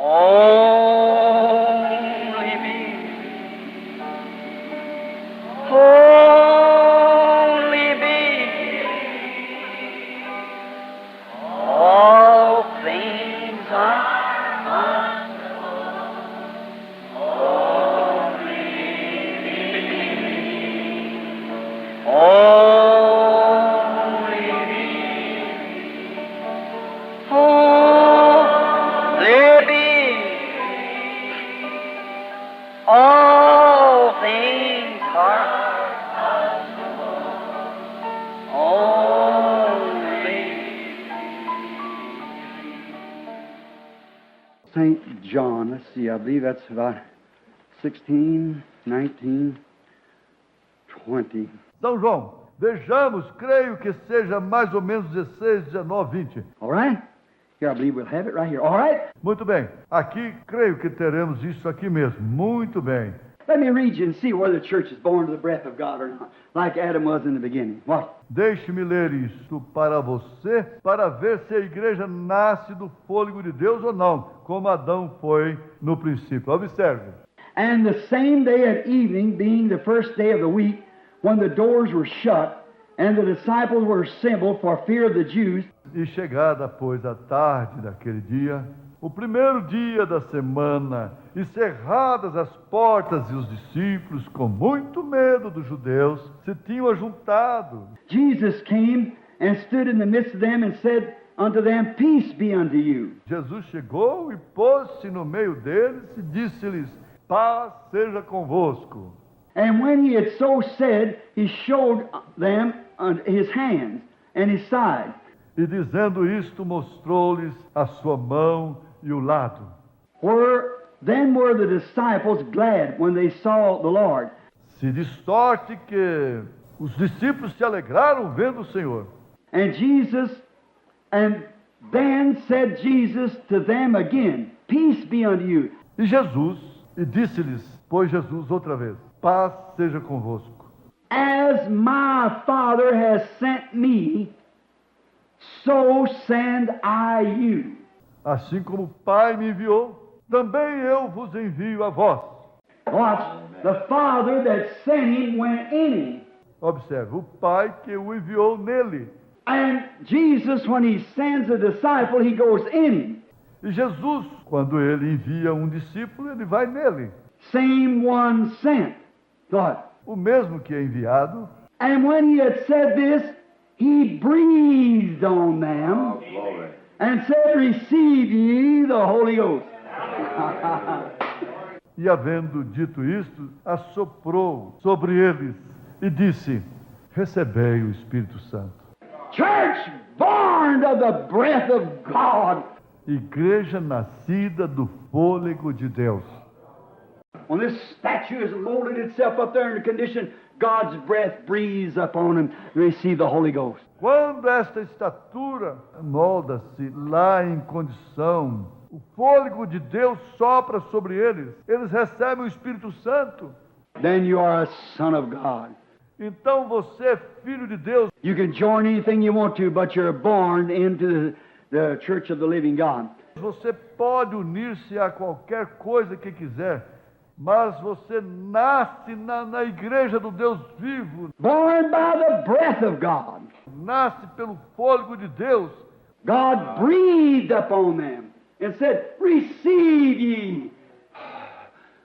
Only me. Only me. All things are only me. Only me. All things are only. St. John, let's see, I believe that's about 16, 19, 20. São João, vejamos, creio que seja mais ou menos 16, 19, 20. All right? Here, I believe we'll have it right here. All right? Muito bem, aqui creio que teremos isso aqui mesmo. Muito bem. Let me read you and see whether the church is born to the breath of God or not, like Adam was in the beginning. What? Deixe-me ler isto para você, para ver se a igreja nasce do fôlego de Deus ou não, como Adão foi no princípio. Observe. And the same day at evening, being the first day of the week, when the doors were shut, and the disciples were assembled for fear of the Jews, E chegada, pois, a tarde daquele dia, o primeiro dia da semana, e cerradas as portas, e os discípulos, com muito medo dos judeus, se tinham ajuntado. Jesus came and stood in the midst of them and said unto them, Peace be unto you. Jesus chegou e pôs-se no meio deles e disse-lhes: paz seja convosco. And when he had so said, he showed them his hands and his side. E dizendo isto, mostrou-lhes a sua mão e o lado. Then were the disciples glad when they saw the Lord. Se distorce que os discípulos se alegraram vendo o Senhor. And then said Jesus to them again, Peace be unto you. E Jesus, e disse-lhes, pois Jesus outra vez, paz seja convosco. As my Father has sent me, so send I you. Assim como o Pai me enviou, também eu vos envio a vós. Watch, the Father that sent him went in him. Observe, o Pai que o enviou nele. And Jesus, when he sends a disciple, he goes in him. E Jesus, quando ele envia um discípulo, ele vai nele. Same one sent. What? O mesmo que é enviado. And when he had said this, he breathed on them and said, Receive ye the Holy Ghost. E havendo dito isto, assoprou sobre eles e disse: recebei o Espírito Santo. Church born of the breath of God. Igreja nascida do fôlego de Deus. When this statue has molded itself up there in the condition, God's breath breathes upon them to receive the Holy Ghost. Quando esta estatura molda-se lá em condição, o fôlego de Deus sopra sobre eles, eles recebem o Espírito Santo. Then you are a son of God. Então você é filho de Deus. You can join anything you want to, but you're born into the church of the living God. Você pode unir-se a qualquer coisa que quiser, mas você nasce na igreja do Deus vivo. Born by the breath of God. Nasce pelo fôlego de Deus. God breathed upon them and said, Receive ye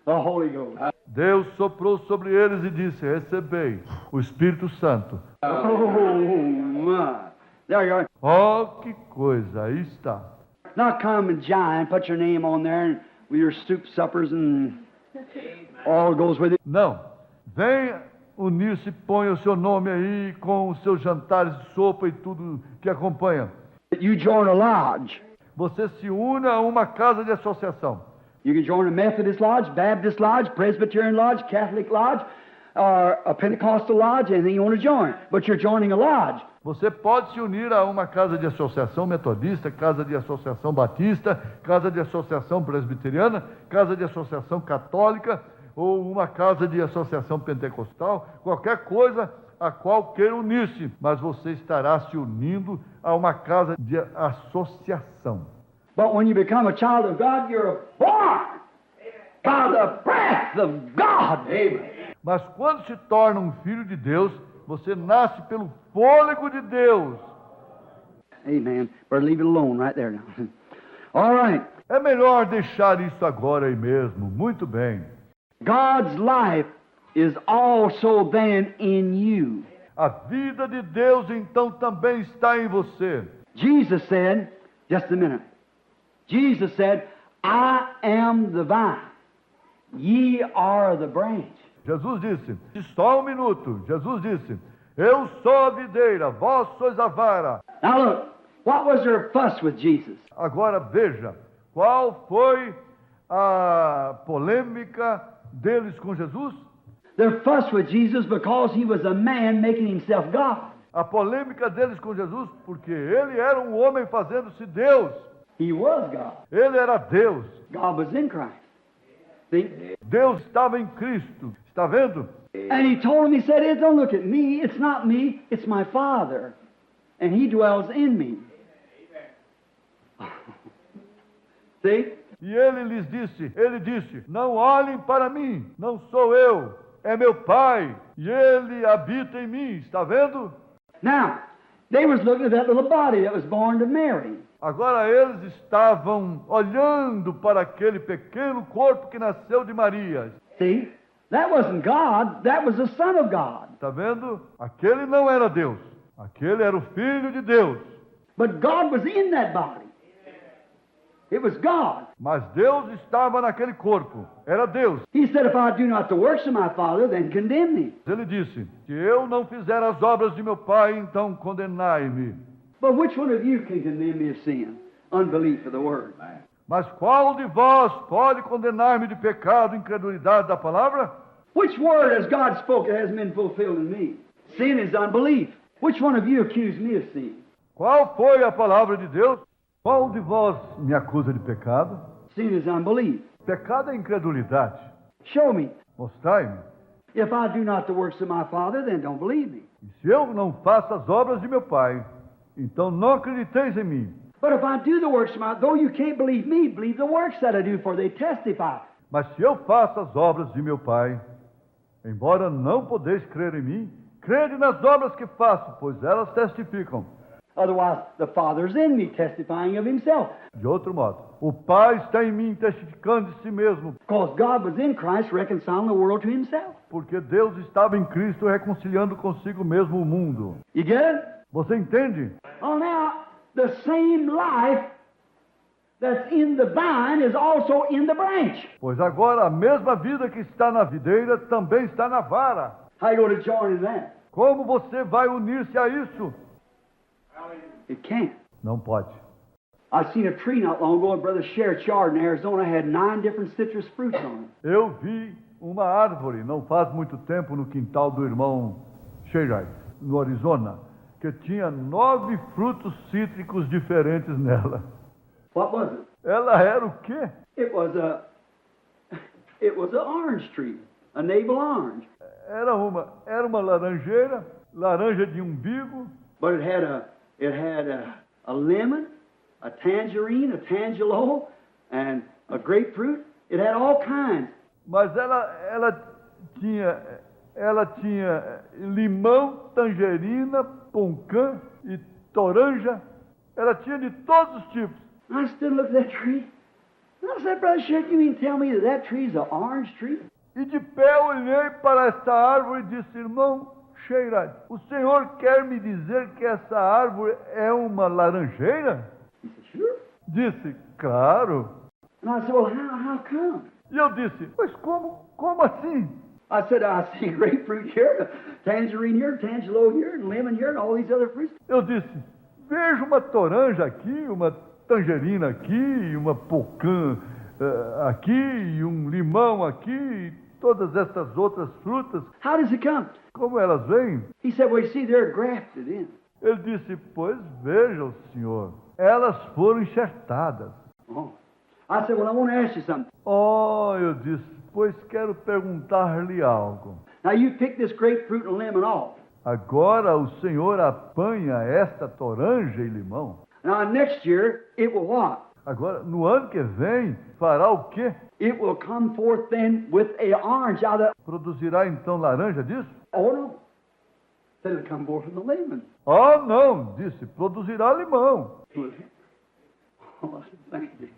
the Holy Ghost. Deus soprou sobre eles e disse: recebei o Espírito Santo. Oh, my. There you are. Oh, que coisa, aí está. Not come and giant, put your name on there and with your soup suppers and all goes with it. Não, venha unir-se, ponha o seu nome aí com os seus jantares de sopa e tudo que acompanha. You join a lodge. Você se une a uma casa de associação. You can join a Methodist lodge, Baptist lodge, Presbyterian lodge, Catholic lodge, or a Pentecostal lodge, anything you want to join. But you're joining a lodge. Você pode se unir a uma casa de associação metodista, casa de associação batista, casa de associação presbiteriana, casa de associação católica ou uma casa de associação pentecostal, qualquer coisa a qual queira unir-se, mas você estará se unindo a uma casa de associação. But when you become a child of God, you're born by the breath of God. Amen. Mas quando se torna um filho de Deus, você nasce pelo fôlego de Deus. Amen. Better leave it alone right there now. All right. É melhor deixar isso agora aí mesmo. Muito bem. God's life is also then in you. A vida de Deus então também está em você. Jesus said, just a minute. Jesus said, I am the vine. Ye are the branch. Jesus disse, só um minuto. Jesus disse, eu sou a videira, vós sois a vara. Now look, what was their fuss with Jesus? Agora veja, qual foi a polêmica deles com Jesus? Their fuss with Jesus because he was a man making himself God. A polêmica deles com Jesus, porque ele era um homem fazendo-se Deus. He was God. Ele era Deus. God was in Christ. See? Deus estava em Cristo. Está vendo? And he told him, he said, don't look at me. It's not me. It's my Father. And he dwells in me. See? E ele disse, não olhem para mim, não sou eu, é meu Pai, e ele habita em mim. Está vendo? Now, they was looking at that little body that was born to Mary. Agora eles estavam olhando para aquele pequeno corpo que nasceu de Maria. See? That wasn't God. That was the Son of God. Está vendo? Aquele não era Deus. Aquele era o Filho de Deus. But God was in that body. It was God. Mas Deus estava naquele corpo. Era Deus. He said, if I do not the works of my Father, then condemn me. Ele disse, se eu não fizer as obras de meu Pai, então condenai-me. But which one of you can condemn me of sin? Unbelief of the Word. Mas qual de vós pode condenar-me de pecado, incredulidade da palavra? Which word has God spoken hasn't been fulfilled in me? Sin is unbelief. Which one of you accuse me of sin? Qual foi a palavra de Deus? Qual de vós me acusa de pecado? Sin is unbelief. Pecado é incredulidade. Show me. Mostrai-me. If I do not the works of my Father, then don't believe me. E se eu não faço as obras de meu Pai, então não acrediteis em mim. But if I do the works of my, though you can't believe me, believe the works that I do, for they testify. Mas se eu faço as obras de meu Pai, embora não podeis crer em mim, crede nas obras que faço, pois elas testificam. Otherwise, the Father's in me, testifying of himself. De outro modo, o Pai está em mim testificando de si mesmo, Because God was in Christ, reconciling the world to himself. porque Deus estava em Cristo reconciliando consigo mesmo o mundo. You get it? Você entende? Oh, now, the same life that's in the vine is also in the branch. Pois agora a mesma vida que está na videira também está na vara. How you going to join in that? Como você vai unir-se a isso? It can't. Não pode. I seen a tree not long ago in Brother Sherritt's yard in Arizona, had 9 different citrus fruits on it. Eu vi uma árvore, não faz muito tempo, no quintal do irmão Sherritt, no Arizona, que tinha 9 frutos cítricos diferentes nela. What was it? Ela era o quê? It was an orange tree, a navel orange. Era uma laranjeira, laranja de umbigo, But it had a lemon, a tangerine, a tangelo, and a grapefruit. It had all kinds. mas ela tinha limão, tangerina, poncã e toranja. Ela tinha de todos os tipos. I stood and looked at that tree. And I said, Brother Sherritt, you mean tell me that tree's an orange tree? E de pé olhei para esta árvore e disse, irmão Sherritt, o senhor quer me dizer que essa árvore é uma laranjeira? He said, sure. Disse, claro. And I said, well, how come? E eu disse, mas como assim? I said, I see grapefruit here, tangerine here, tangelo here, and lemon here, and all these other fruits. Eu disse, vejo uma toranja aqui, uma tangerina aqui, uma pocã aqui, e um limão aqui, e todas essas outras frutas. How does it come? Como elas vêm? He said, well, you see, they're grafted in. Ele disse, pois veja o senhor, elas foram enxertadas. Oh. I said, well, I want to ask you something. Oh, eu disse, pois quero perguntar-lhe algo. Now, you pick this grapefruit and lemon off. Agora o senhor apanha esta toranja e limão. Now, next year, it will what? Agora, no ano que vem, fará o quê? It will come forth then with a orange out of Produzirá então laranja disso? oh no. Said it'll come forth from the lemon. Ah, não, disse, produzirá limão. Oh, thank you.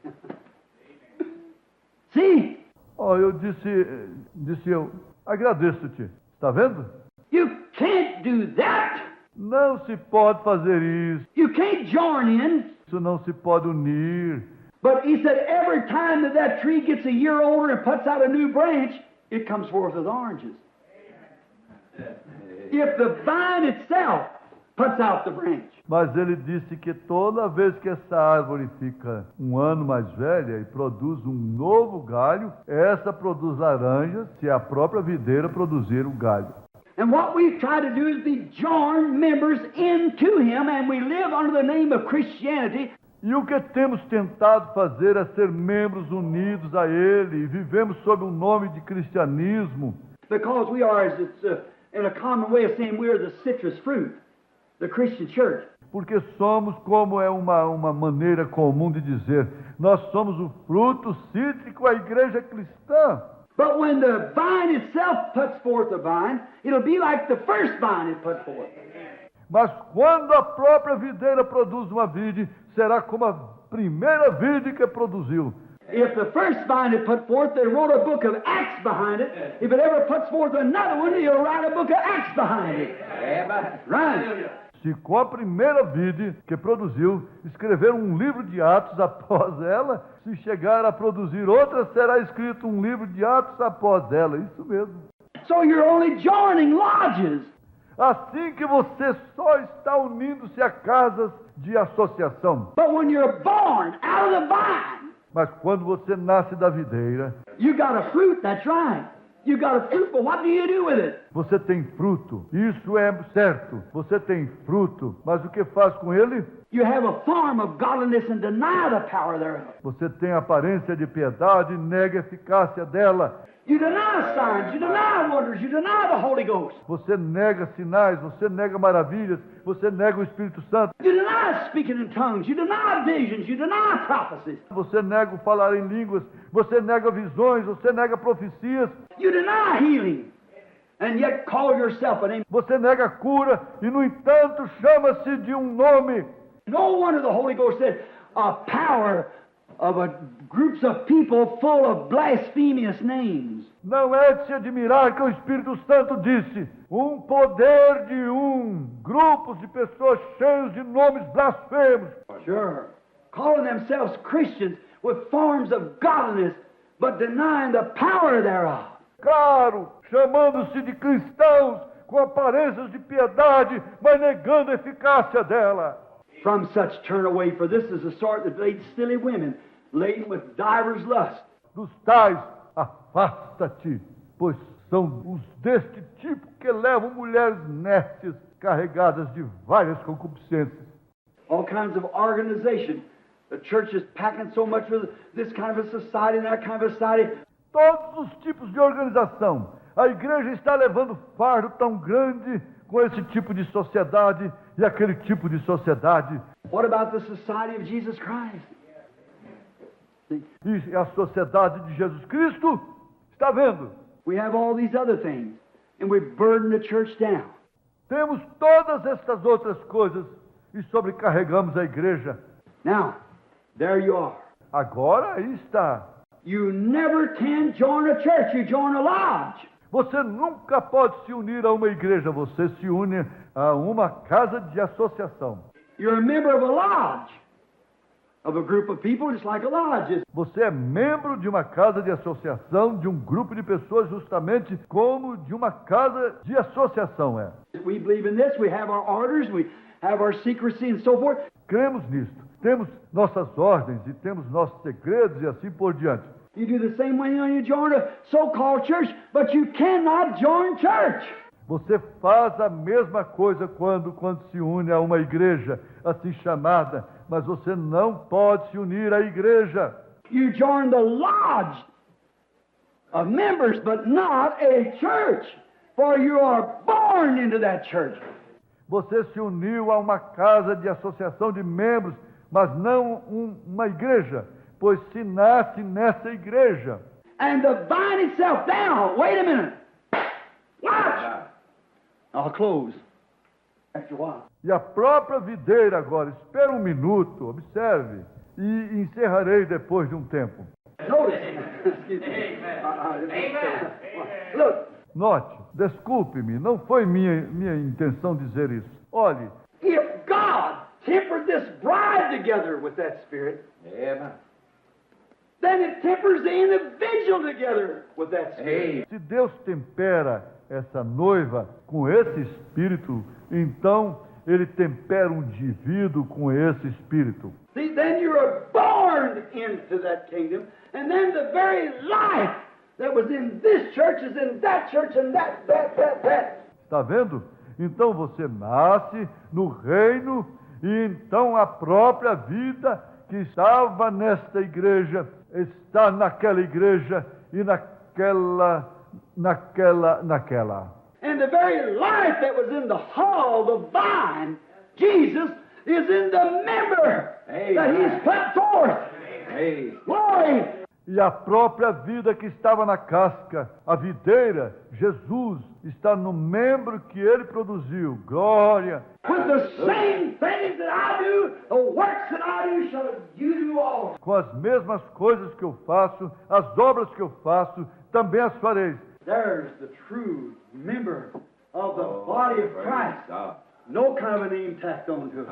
See, Oh, eu disse eu, agradeço-te. Está vendo? you can't do that. Não se pode fazer isso. You can't join in. Isso não se pode unir. But he said every time that tree gets a year older and puts out a new branch, it comes forth with oranges. If the vine itself puts out the branch. Mas ele disse que toda vez que essa árvore fica um ano mais velha e produz um novo galho, essa produz laranjas se a própria videira produzir o galho. And what we try to do is be joined members into him, and we live under the name of Christianity. E o que temos tentado fazer é ser membros unidos a ele e vivemos sob o nome de cristianismo. Because we are, as it's in a common way of saying, we are the citrus fruit, the Christian church. Porque somos, como é uma maneira comum de dizer, nós somos o fruto cítrico, a igreja cristã. But when the vine itself puts forth the vine, it'll be like the first vine it put forth. Mas quando a própria videira produz uma vide, será como a primeira vide que produziu. If the first vine it put forth, they wrote a book of Acts behind it. If it ever puts forth another one, he'll write a book of Acts behind it. Right. Se com a primeira vide que produziu, escrever um livro de Atos após ela, se chegar a produzir outra, será escrito um livro de Atos após ela. Isso mesmo. So you're only joining lodges. Assim que você só está unindo-se a casas de associação. But when you're born out of the vine, Mas quando você nasce da videira, you got a fruit, that's right. You got a fruit, but what do you do with it? você tem fruto. Isso é certo. Você tem fruto. Mas o que faz com ele? You have a form of godliness and deny the power thereof. Você tem aparência de piedade e nega a eficácia dela. You deny signs, you deny wonders, you deny the Holy Ghost. Você nega sinais, você nega maravilhas, você nega o Espírito Santo. You deny speaking in tongues, you deny visions, you deny prophecies. Você nega o falar em línguas, você nega visões, você nega profecias. You deny healing, and yet call yourself a name. Você nega a cura e, no entanto, chama-se de um nome. No wonder the Holy Ghost said, a power of groups of people full of blasphemous names. Não é de se admirar que o Espírito Santo disse, um poder de grupos de pessoas cheios de nomes blasfemos. Sure. Calling themselves Christians with forms of godliness, but denying the power thereof. Claro, chamando-se de cristãos com aparências de piedade, mas negando a eficácia dela. From such turn away, for this is the sort that leads silly women, laden with divers lusts. Dos tais, afasta-te, pois são os deste tipo que levam mulheres nércias, carregadas de várias concupiscências. All kinds of organization. The church is packing so much with this kind of a society and that kind of a society. Todos os tipos de organização. A igreja está levando fardo tão grande com esse tipo de sociedade e aquele tipo de sociedade. What about the society of Jesus Christ? E a sociedade de Jesus Cristo, está vendo? We have all these other things, and we burden the church down. Temos todas estas outras coisas e sobrecarregamos a igreja. Now, there you are. Agora aí está. You never can join a church, you join a lodge. Você nunca pode se unir a uma igreja, você se une a uma casa de associação. You're a member of a lodge, of a group of people, just like a lodge is. Você é membro de uma casa de associação, de um grupo de pessoas, justamente como de uma casa de associação é. We believe in this, we have our orders, we have our secrecy and so forth. Cremos nisto. Temos nossas ordens e temos nossos segredos e assim por diante. You do the same when you join a so-called church, but you cannot join church. Você faz a mesma coisa quando se une a uma igreja assim chamada, mas você não pode se unir à igreja. You join the lodge of members, but not a church, for you are born into that church. Você se uniu a uma casa de associação de membros, mas não uma igreja, pois se nasce nessa igreja. And the vine itself, now, wait a minute. Watch. I'll close after a while. E a própria videira agora, espera um minuto, observe, e encerrarei depois de um tempo. Notice. Excuse me. Look, Note, desculpe-me, não foi minha intenção dizer isso. Olhe, if God tempered this bride together with that Spirit, then it tempers the individual together with that Spirit. se Deus tempera essa noiva com esse espírito, então Ele tempera um indivíduo com esse espírito. See, then you are born into that kingdom, and then the very life that was in this church is in that church and that. Está vendo? Então você nasce no reino e então a própria vida que estava nesta igreja está naquela igreja e naquela. And the very life that was in the hall, the vine, Jesus, is in the member that He's put forth. Glory! E a própria vida que estava na casca, a videira, Jesus, está no membro que Ele produziu. Glória! With the same things that I do, the works that I do, shall you do also. Com as mesmas coisas que eu faço, as obras que eu faço, também as fareis. There's the true member of the body of Christ. No kind of a name tacked on to it.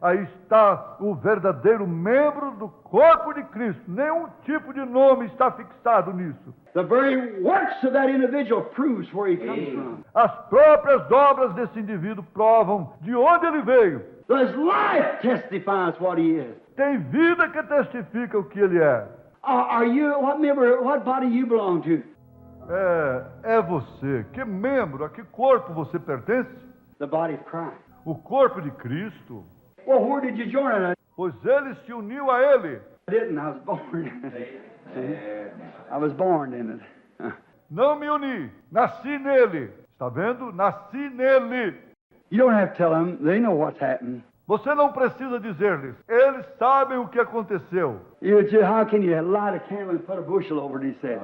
Aí está o verdadeiro membro do corpo de Cristo. Nenhum tipo de nome está fixado nisso. The very works of that individual proves where he comes from. As próprias obras desse indivíduo provam de onde ele veio. His life testifies what he is. Tem vida que testifica o que ele é. Are you, what member, what body you belong to? É você. Que membro, a que corpo você pertence? The body of Christ. O corpo de Cristo. Well, where did you join it? Pois ele se uniu a ele. I didn't. I was born. See? I was born in it. Não me uni, nasci nele. Está vendo? Nasci nele. You don't have to tell them. They know what's happened. Você não precisa dizer-lhes. Eles sabem o que aconteceu. How can you light a candle and put a bushel over it, he said.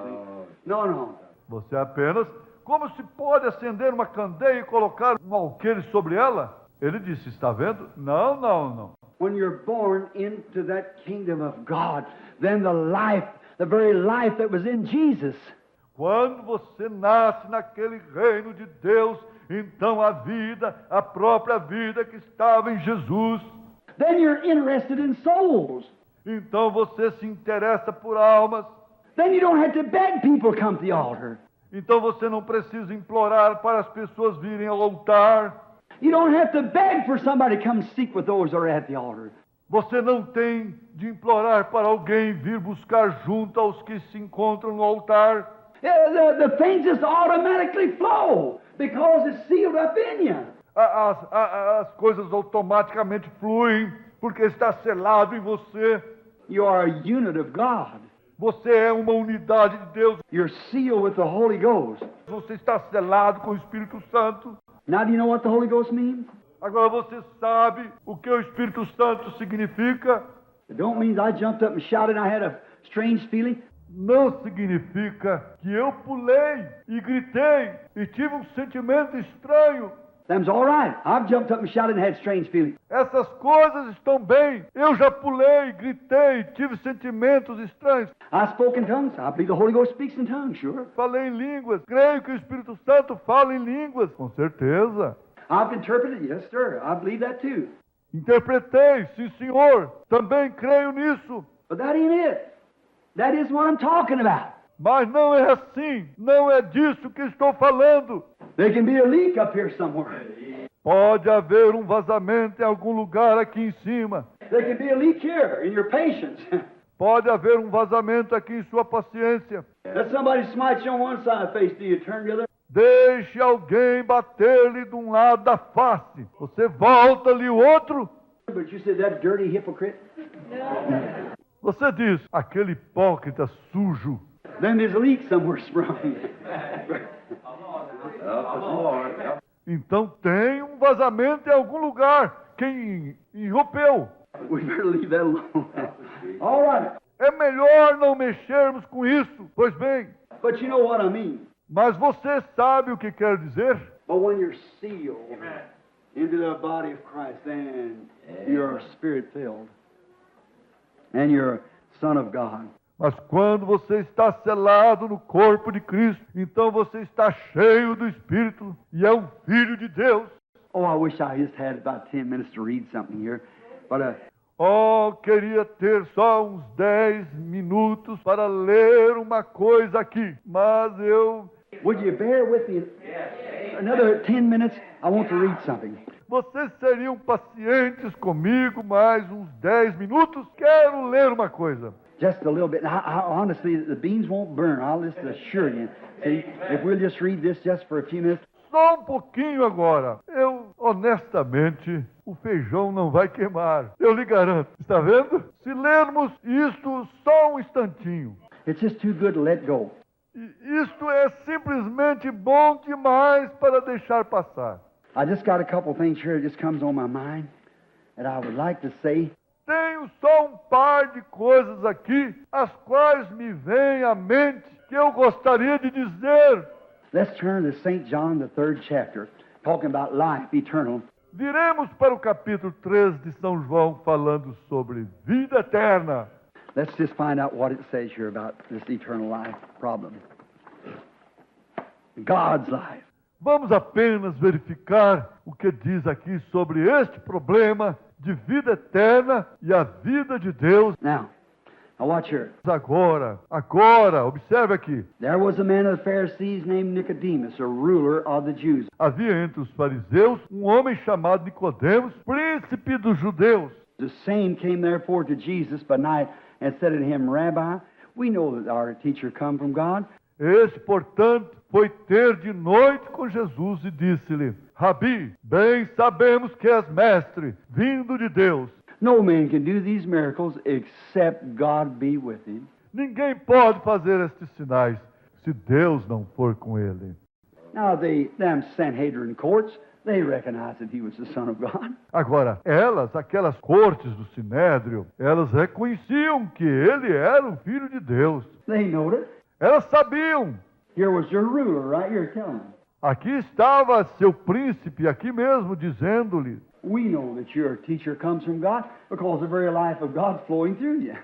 No. Você apenas... Como se pode acender uma candeia e colocar um alqueire sobre ela? Ele disse, está vendo? Não. When you're born into that kingdom of God, then the very life that was in Jesus. Quando você nasce naquele reino de Deus, então a própria vida que estava em Jesus. Then you're interested in souls. Então você se interessa por almas. Then you don't have to beg people to come to the altar. Então você não precisa implorar para as pessoas virem ao altar. You don't have to beg for somebody to come seek with those that are at the altar. Você não tem de implorar para alguém vir buscar junto aos que se encontram no altar. The things just automatically flow because it's sealed up in you. As coisas automaticamente fluem porque está selado em você. You are a unit of God. Você é uma unidade de Deus. You're sealed with the Holy Ghost. Você está selado com o Espírito Santo. Now do you know what the Holy Ghost means? Agora você sabe o que o Espírito Santo significa? It don't mean I jumped up and shouted and I had a strange feeling. Não significa que eu pulei e gritei e tive um sentimento estranho. Them's all right. I've jumped up and shouted and had strange feelings. Essas coisas estão bem. Eu já pulei, gritei, tive sentimentos estranhos. I spoke in tongues. I believe the Holy Ghost speaks in tongues, sure. Falei em línguas. Creio que o Espírito Santo fala em línguas. Com certeza. I've interpreted, yes, sir. I believe that too. Interpretei, sim, senhor. Também creio nisso. But that ain't it. That isn't what I'm talking about. Mas não é assim. Não é disso que estou falando. There can be a leak up here somewhere. Pode haver um vazamento em algum lugar aqui em cima. There can be a leak here in your patience. Pode haver um vazamento aqui em sua paciência. Let somebody smite you on one side of the face, do you turn the other? Deixe alguém bater-lhe de um lado da face. Você volta-lhe o outro. But you said that dirty hypocrite. Você diz, aquele hipócrita sujo. Then there's a leak somewhere sprung. Então tem um vazamento em algum lugar. Quem irrompeu? We better leave that alone. All right. É melhor não mexermos com isso. Pois bem, But you know what I mean. mas você sabe o que quer dizer? But when you're sealed into the body of Christ, then you're spirit-filled. And you're a son of God. Mas quando você está selado no corpo de Cristo, então você está cheio do Espírito e é um filho de Deus. Oh, I wish I just had about 10 minutes to read something here. But Oh, queria ter só uns 10 minutos para ler uma coisa aqui, mas eu... would you bear with me another 10 minutes? I want to read something. Vocês seriam pacientes comigo mais uns 10 minutos? Quero ler uma coisa. Just a little bit. Honestly, the beans won't burn. I'll just assure you. See, if we'll just read this just for a few minutes. Só um pouquinho agora. Honestamente, o feijão não vai queimar. Eu lhe garanto. Está vendo? Se lermos isto só um instantinho. It's just too good to let go. Isto é simplesmente bom demais para deixar passar. I just got a couple things here that just comes on my mind that I would like to say. Tenho só um par de coisas aqui, as quais me vêm à mente, que eu gostaria de dizer. Let's turn to St. John, the 3rd chapter, talking about life eternal. Viremos para o capítulo 3 de São João, falando sobre vida eterna. Let's just find out what it says here about this eternal life problem. God's life. Vamos apenas verificar o que diz aqui sobre este problema de vida eterna e a vida de Deus. Now watch here. Agora, observe aqui. There was a man of the Pharisees named Nicodemus, a ruler of the Jews. Havia entre os fariseus um homem chamado Nicodemos, príncipe dos judeus. The same came therefore to Jesus by night and said unto him, Rabbi, we know that our teacher come from God. Este, portanto, foi ter de noite com Jesus e disse-lhe, Rabi, bem sabemos que és mestre, vindo de Deus. No man can do these miracles except God be with him. Ninguém pode fazer estes sinais se Deus não for com ele. Now them Sanhedrin courts, they recognized that he was the Son of God. Agora, aquelas cortes do Sinédrio, elas reconheciam que ele era o Filho de Deus. They know it. Elas sabiam. Here was your ruler right here telling them. Aqui estava seu príncipe, aqui mesmo, dizendo-lhe, We know that your teacher comes from God because the very life of God flowing through you.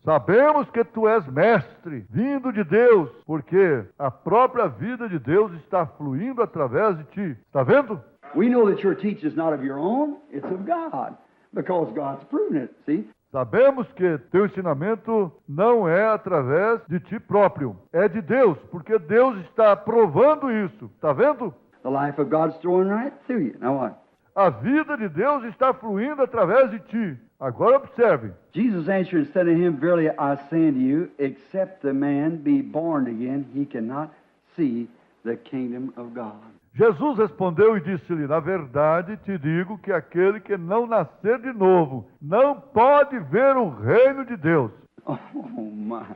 sabemos que tu és mestre, vindo de Deus, porque a própria vida de Deus está fluindo através de ti. Está vendo? We know that your teaching is not of your own, it's of God, because God's proven it, see? Sabemos que teu ensinamento não é através de ti próprio, é de Deus, porque Deus está provando isso. Está vendo? The life of God's flowing right through you. Now what? A vida de Deus está fluindo através de ti. Agora observe. Jesus answered and said to him, Verily I say unto you, except the man be born again, he cannot see the kingdom of God. Jesus respondeu e disse-lhe, na verdade te digo que aquele que não nascer de novo não pode ver o reino de Deus. Oh, my.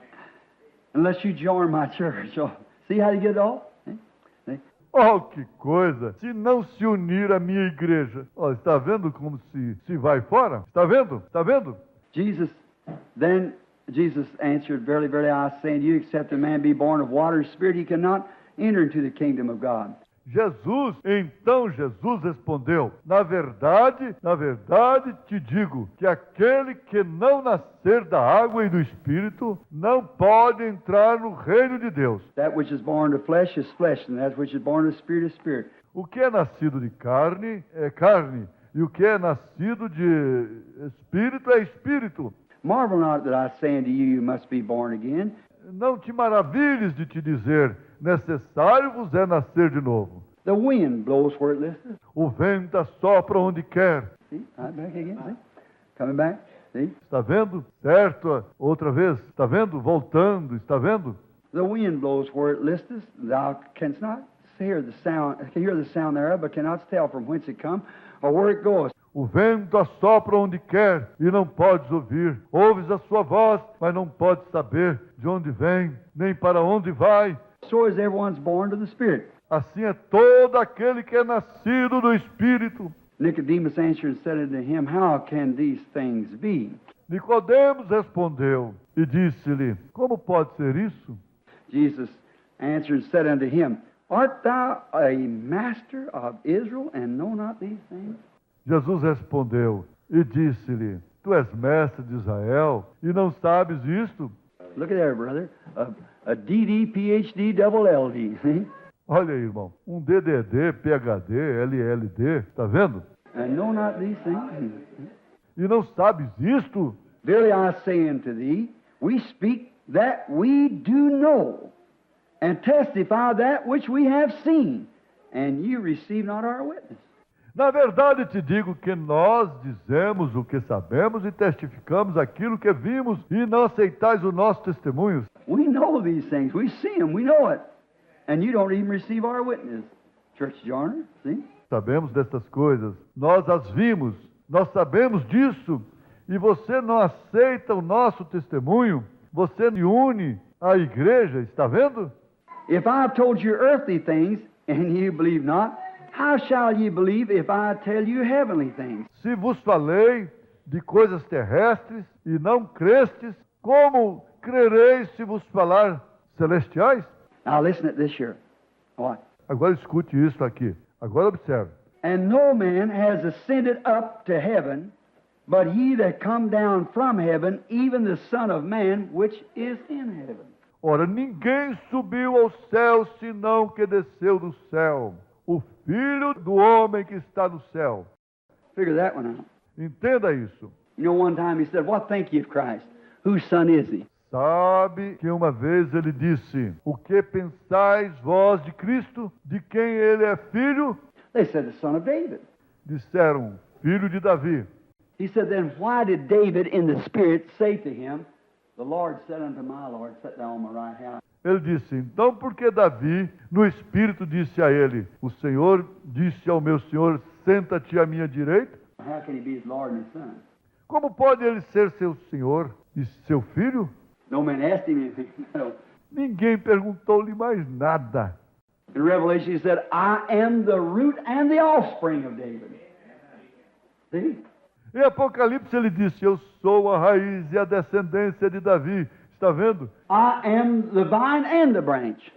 Unless you join my church. Oh, see how you get it all? Oh, que coisa! Se não se unir à minha igreja. Oh, está vendo como se vai fora? Está vendo? Está vendo? Then Jesus answered, Verily, verily, I say unto you, except a man be born of water and spirit, he cannot enter into the kingdom of God. Então Jesus respondeu, na verdade te digo, que aquele que não nascer da água e do Espírito não pode entrar no reino de Deus. That which is born of flesh is flesh, and that which is born of spirit is spirit. O que é nascido de carne é carne, e o que é nascido de espírito é espírito. Marvel not that I say unto you, you must be born again. Não te maravilhes de te dizer, necessário vos é nascer de novo. The wind blows where it listeth. O vento assopra onde quer. See? Right back again, see? Coming back, see? Está vendo? Certo? Outra vez. Está vendo? Voltando. Está vendo? The wind blows where it listeth. Thou canst not hear the sound thereof, but cannot tell from whence it come or where it goeth. O vento assopra onde quer e não podes ouvir. Ouves a sua voz, mas não podes saber de onde vem, nem para onde vai. So is everyone's born to the Spirit. Assim é todo aquele que é nascido do Espírito. Nicodemus answered and said unto him, How can these things be? Nicodemos respondeu e disse-lhe: Como pode ser isso? Jesus answered and said unto him, Art thou a master of Israel, and know not these things? Jesus respondeu e disse-lhe: Tu és mestre de Israel e não sabes isto? Look at there, brother. A DD, PhD, double LD. See? Olha aí, irmão, um DDD, PhD, LLD, está vendo? And know not these things. E não sabes isto? Verily I say unto thee, we speak that we do know, and testify that which we have seen, and you receive not our witness. Na verdade te digo que nós dizemos o que sabemos e testificamos aquilo que vimos e não aceitais o nosso testemunho. We know these things. We see them. We know it. And you don't even receive our witness. Church Joiner, see? Sabemos dessas coisas, nós as vimos, nós sabemos disso e você não aceita o nosso testemunho, você me une à igreja, está vendo? If I have told you earthly things, and you believe not, how shall ye believe if I tell you heavenly things? Se vos falei de coisas terrestres e não crestes, como crereis se vos falar celestiais? Now listen at this here. What? Agora escute isso aqui. Agora observe. And no man has ascended up to heaven, but he that come down from heaven, even the Son of Man, which is in heaven. Ora, ninguém subiu ao céu, senão que desceu do céu. O Filho do homem que está no céu. Figure that one out. Entenda isso. You know, one time he said, What think ye of Christ? Whose son is he? Sabe que uma vez ele disse: O que pensais vós de Cristo? De quem ele é filho? They said, The son of David. Disseram: Filho de Davi. He said, Then why did David in the Spirit say to him, The Lord said unto my Lord, Sit thou on my right hand? Ele disse: Então, porque Davi, no Espírito, disse a ele: O Senhor disse ao meu Senhor: Senta-te à minha direita? How can he be his Lord and his son? Como pode ele ser seu Senhor e seu filho? No man asked him anything. No. Ninguém perguntou-lhe mais nada. In Revelation he said, I am the root and the offspring of David. See? Em Apocalipse ele disse: Eu sou a raiz e a descendência de Davi. Está vendo? I am the vine and the branch.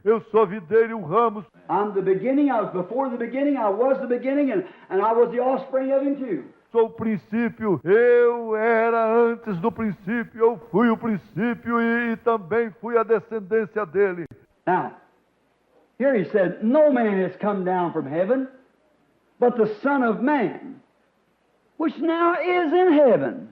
Eu sou a videira e o ramo. I'm the beginning. I was before the beginning. I was the beginning, and I was the offspring of him too. Sou o princípio. Eu era antes do princípio. Eu fui o princípio e também fui a descendência dele. Now, here he said, No man has come down from heaven, but the Son of Man, which now is in heaven.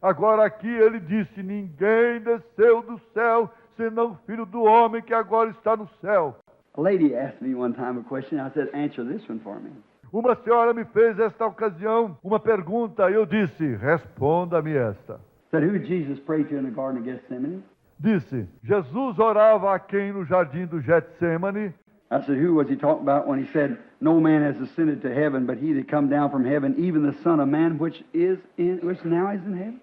Agora aqui ele disse: Ninguém desceu do céu, senão o Filho do Homem que agora está no céu. A lady asked me one time a question. I said, Answer this one for me. Uma senhora me fez esta ocasião uma pergunta e eu disse: Responda-me esta. Said, Who did Jesus pray to in the Garden of Gethsemane? Disse: Jesus orava a quem no jardim do Getsemane? I said, Who was he talking about when he said, No man has ascended to heaven, but he that come down from heaven, even the Son of Man, which now is in heaven?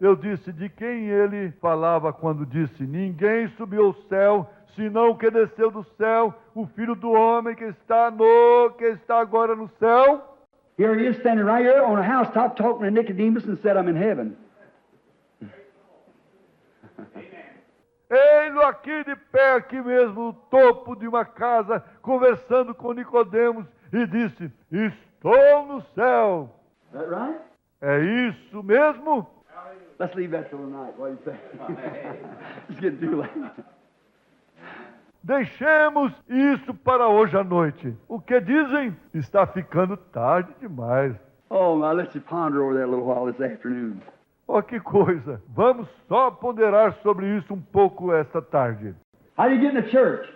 Eu disse: De quem ele falava quando disse: Ninguém subiu ao céu, senão o que desceu do céu, o Filho do Homem que está agora no céu? Here he is standing right here on a housetop talking to Nicodemus and said, I'm in heaven. Ei-lo aqui de pé, aqui mesmo, no topo de uma casa, conversando com Nicodemos, e disse: Estou no céu. Is that right? É isso mesmo? Let's leave that till tonight. What do you say? It's getting too late. Deixemos isso para hoje à noite. O que dizem? Está ficando tarde demais. Oh, now let's just ponder over that a little while this afternoon. Oh, que coisa! Vamos só ponderar sobre isso um pouco esta tarde. How do you get in the church?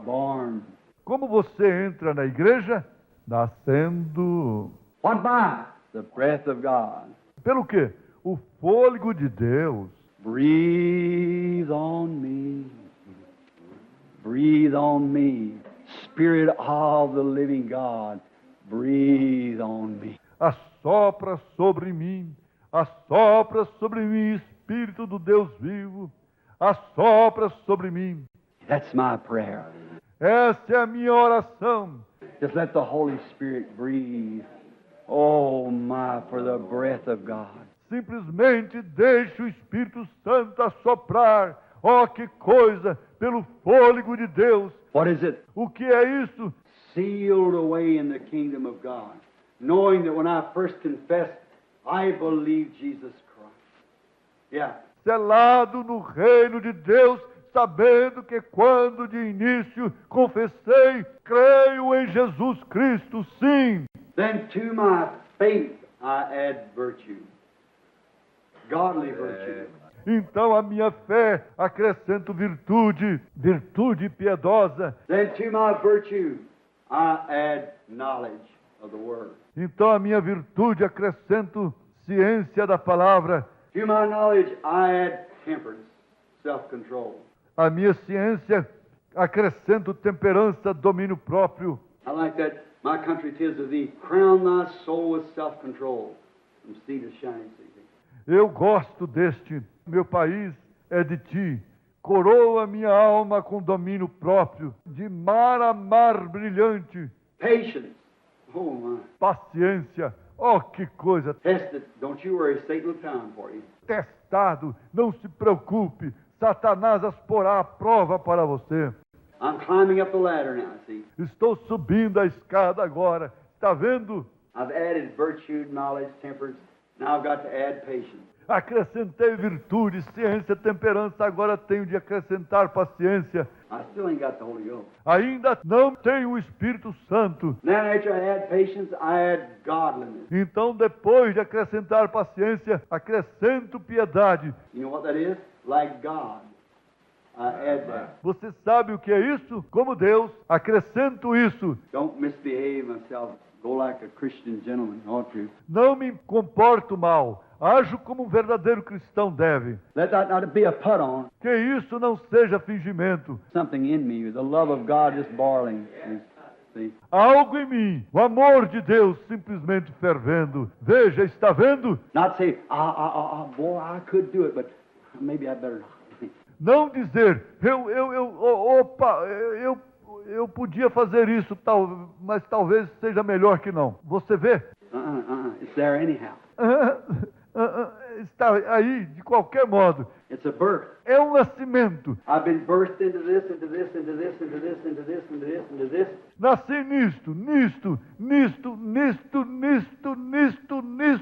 Born. Como você entra na igreja? Nascendo. What by? The breath of God. Pelo quê? O fôlego de Deus. Breathe on me. Breathe on me. Spirit of the living God. Breathe on me. Assopra sobre mim. Assopra sobre mim, Espírito do Deus vivo. Assopra sobre mim. That's my prayer. Essa é a minha oração. Just let the Holy Spirit breathe. Oh, my, for the breath of God. Simplesmente deixe o Espírito Santo assoprar. Oh, que coisa! Pelo fôlego de Deus. What is it? O que é isso? Sealed away in the kingdom of God. Knowing that when I first confessed, I believe Jesus Christ. Yeah. Selado no reino de Deus, sabendo que quando de início confessei, creio em Jesus Cristo, sim. Then to my faith I add virtue. Godly virtue. Então a minha fé acrescento virtude, virtude piedosa. Then to my virtue I add knowledge of the Word. Então a minha virtude acrescento ciência da palavra. To my knowledge I add temperance, self-control. A minha ciência acrescento temperança, domínio próprio. I like that. My country 'tis of thee. Crown thy soul with self-control from sea to shining sea. Eu gosto deste. Meu país é de ti. Coroa minha alma com domínio próprio, de mar a mar brilhante. Patience. Oh my. Paciência. Oh, que coisa. Test it. Don't you worry. Satan will come for you. Testado. Não se preocupe. Satanás as porá à prova para você. I'm climbing up the ladder now, see. Estou subindo a escada agora. Está vendo? I've added virtue, knowledge, temperance. Now I've got to add patience. Acrescentei virtude, ciência, temperança. Agora tenho de acrescentar paciência. I still ain't got the Holy Ghost. Ainda não tenho o Espírito Santo. Then after I add patience, I add godliness. Então, depois de acrescentar paciência, acrescento piedade. You know what that is? Like God. I add that. Você sabe o que é isso? Como Deus, acrescento isso. Don't misbehave myself. Go like a Christian gentleman ought to. Não me comporto mal. Ajo como um verdadeiro cristão deve. Let that not be a put on. Que isso não seja fingimento. Something in me, the love of God just boiling. See? Algo em mim, o amor de Deus simplesmente fervendo. Veja, está vendo? Not say, boy, I could do it, but maybe I better not. Não dizer, eu podia fazer isso, mas talvez seja melhor que não. Você vê? It's there anyhow. Está aí de qualquer modo. It's a birth. É um nascimento. I've been birthed into this, into this, into this, into this, into this, into this, into this. Nasci nisto.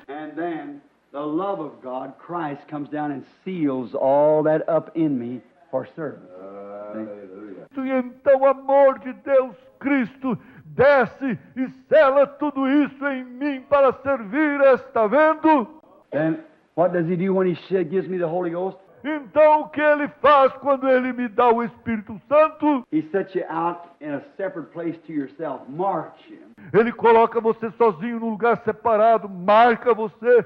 And then the love of God, Christ, comes down and seals all that up in me for service. E então o amor de Deus, Cristo, desce e sela tudo isso em mim para servir. Está vendo? Then what does he do when he gives me the Holy Ghost? Então o que ele faz quando ele me dá o Espírito Santo? He sets you out in a separate place to yourself. Marks you. Ele coloca você sozinho num lugar separado, marca você.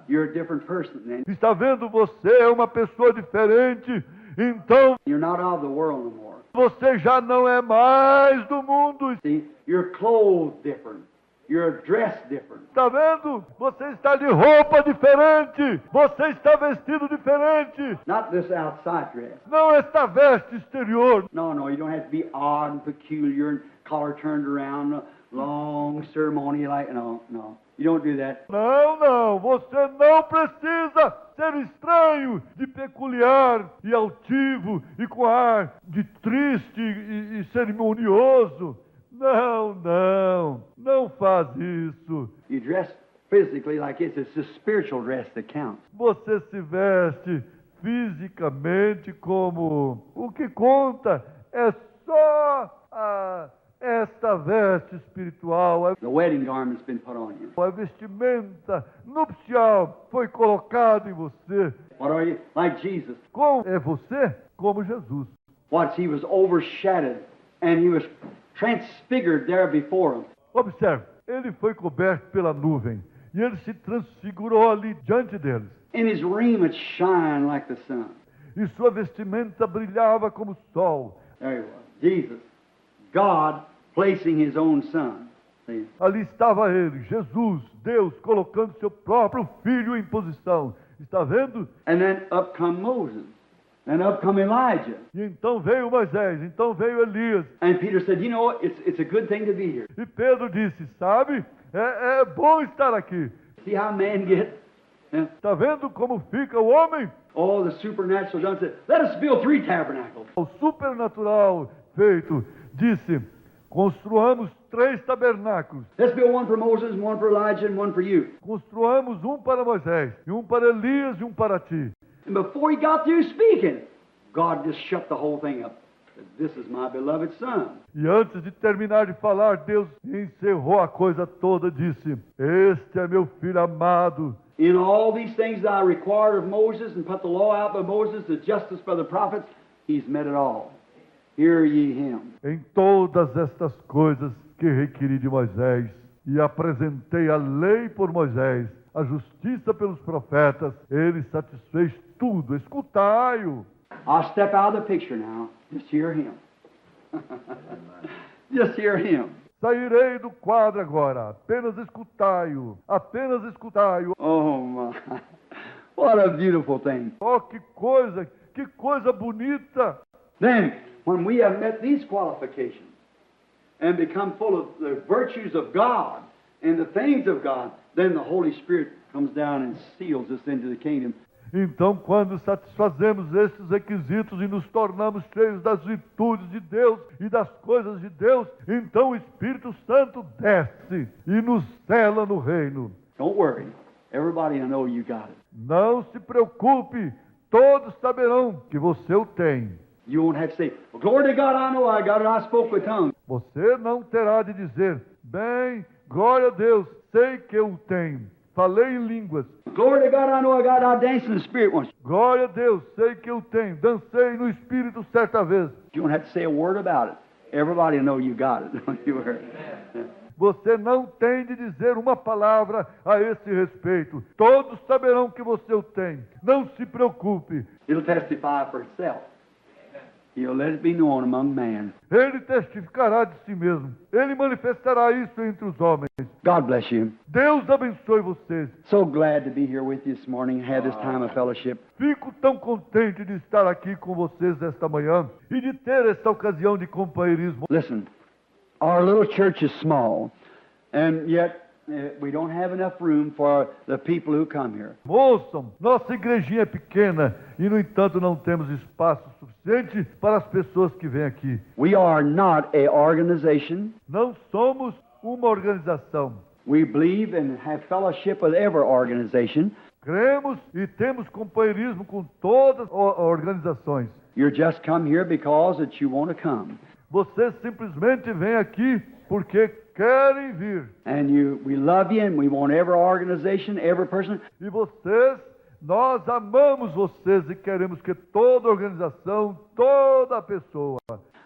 You're a different person then. Está vendo? Você é uma pessoa diferente. Então You're not of the world no more. você já não é mais do mundo. See, you're clothed different. You're dressed different. Está vendo? Você está de roupa diferente. Você está vestido diferente. Not this outside dress. Não esta veste exterior. No, you don't have to be odd and peculiar and collar turned around, long ceremony like, no. You don't do that. Não. Você não precisa ser estranho, de peculiar e altivo e com ar de triste e cerimonioso. Não faz isso. You dress physically like this. It's the spiritual dress that counts. Você se veste fisicamente como o que conta é só esta veste espiritual. The wedding garment's been put on you. A vestimenta nupcial foi colocada em você. What are you? Like Jesus. É você como Jesus. Watch, he was overshadowed and he was transfigured there before him. Observe, ele foi coberto pela nuvem e ele se transfigurou ali diante deles. And his raiment shine like the sun. E sua vestimenta brilhava como o sol. There he was. Jesus. God placing his own son. See? Ali estava ele, Jesus, Deus, colocando seu próprio filho em posição. Está vendo? And then up come Moses. And up come Elijah. E então veio Moisés, então veio Elias. And Peter said, you know, it's a good thing to be here. E Pedro disse, sabe, é bom estar aqui. See how man gets? Yeah. Está vendo como fica o homem? Oh, the supernatural done said, let us build 3 tabernacles. O supernatural feito disse, construamos 3 tabernáculos. Let's build one for Moses, one for Elijah, and one for you. Construamos um para Moisés, e um para Elias, e um para ti. And before he got through speaking, God just shut the whole thing up. Said, this is my beloved son. E antes de terminar de falar, Deus encerrou a coisa toda, disse, este é meu filho amado. In all these things that I required of Moses and put the law out by Moses, the justice by the prophets, he's met it all. Hear ye him. Em todas estas coisas que requeri de Moisés, e apresentei a lei por Moisés, a justiça pelos profetas, ele satisfez tudo. Escutai-o. I'll step out of the picture now. Just hear him. Just hear him. Sairei do quadro agora. Apenas escutai-o. Apenas escutai-o. Oh my. What a beautiful thing. Oh, que coisa bonita. Then, when we have met these qualifications and become full of the virtues of God and the things of God, then the Holy Spirit comes down and seals us into the kingdom. Então, quando satisfazemos esses requisitos e nos tornamos cheios das virtudes de Deus e das coisas de Deus, então o Espírito Santo desce e nos sela no reino. Don't worry. Everybody will know you got it. Não se preocupe, todos saberão que você o tem. You won't have to say, well, glory to God, I know I got it. I spoke with tongues. Você não terá de dizer, bem, glória a Deus, sei que eu o tenho. Falei em línguas. Glory to God, I know I got it. I danced in the Spirit once. Glória a Deus, sei que eu tenho. Dancei no Espírito certa vez. You won't have to say a word about it. Everybody will know you got it. Don't you worry. Você não tem de dizer uma palavra a esse respeito. Todos saberão que você o tem. Não se preocupe. It'll testify for itself. He'll let it be known among man. Ele testificará de si mesmo. Ele manifestará isso entre os homens. God bless you. Deus abençoe vocês. So glad to be here with you this morning and have this time of fellowship. Fico tão contente de estar aqui com vocês esta manhã e de ter esta ocasião de companheirismo. Listen, our little church is small, and yet we don't have enough room for the people who come here. Ouçam, nossa igrejinha é pequena e, no entanto, não temos espaço suficiente para as pessoas que vêm aqui. We are not a organization. Não somos uma organização. We believe and have fellowship with every organization. Cremos e temos companheirismo com todas as organizações. You just come here because that you want to come. Você simplesmente vem aqui porque querem vir. And we love you and we want every organization, every person. E vocês, nós amamos vocês e queremos que toda organização, toda pessoa.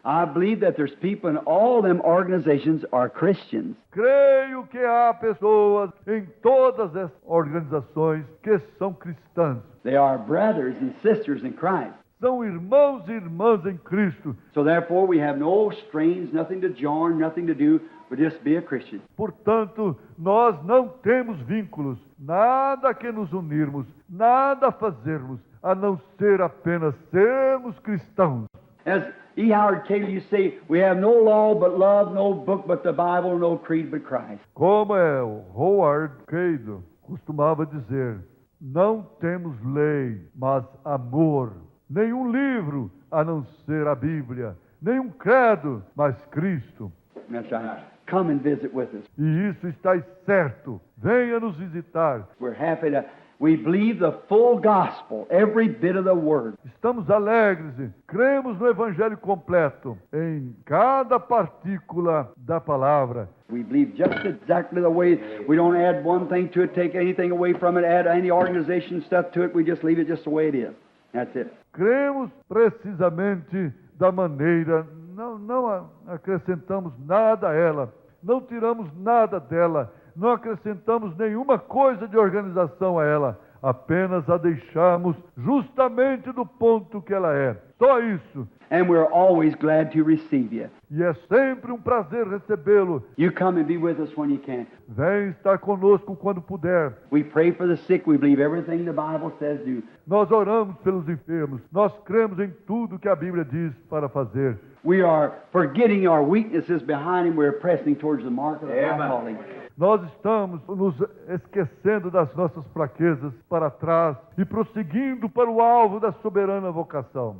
I believe that there's people in all them organizations are Christians. Creio que há pessoas em todas essas organizações que são cristãs. They are brothers and sisters in Christ. São irmãos e irmãs em Cristo. So therefore we have no strings, nothing to join, nothing to do, but just be a Christian. Portanto, nós não temos vínculos, nada que nos unirmos, nada a fazermos, a não ser apenas sermos cristãos. As E. Howard Taylor used to say, we have no law but love, no book but the Bible, no creed but Christ. Como é o Howard Cado costumava dizer, não temos lei, mas amor. Nenhum livro, a não ser a Bíblia. Nenhum credo, mas Cristo. That's right. Come and visit with us. E isso está certo. Venha nos visitar. We're happy to... We believe the full gospel, every bit of the word. Estamos alegres e cremos no Evangelho completo, em cada partícula da palavra. We believe just exactly the way. We don't add one thing to it, take anything away from it, add any organization stuff to it. We just leave it just the way it is. That's it. Cremos precisamente da maneira, não acrescentamos nada a ela, não tiramos nada dela, não acrescentamos nenhuma coisa de organização a ela, apenas a deixarmos justamente do ponto que ela é. Só isso. And we're always glad to receive you. E é sempre um prazer recebê-lo. You come and be with us when you can. Vem estar conosco quando puder. We pray for the sick. We believe everything the Bible says do. Nós oramos pelos enfermos. Nós cremos em tudo que a Bíblia diz para fazer. We are forgetting our weaknesses behind Him. We're pressing towards the mark of the high calling. Nós estamos nos esquecendo das nossas fraquezas para trás e prosseguindo para o alvo da soberana vocação.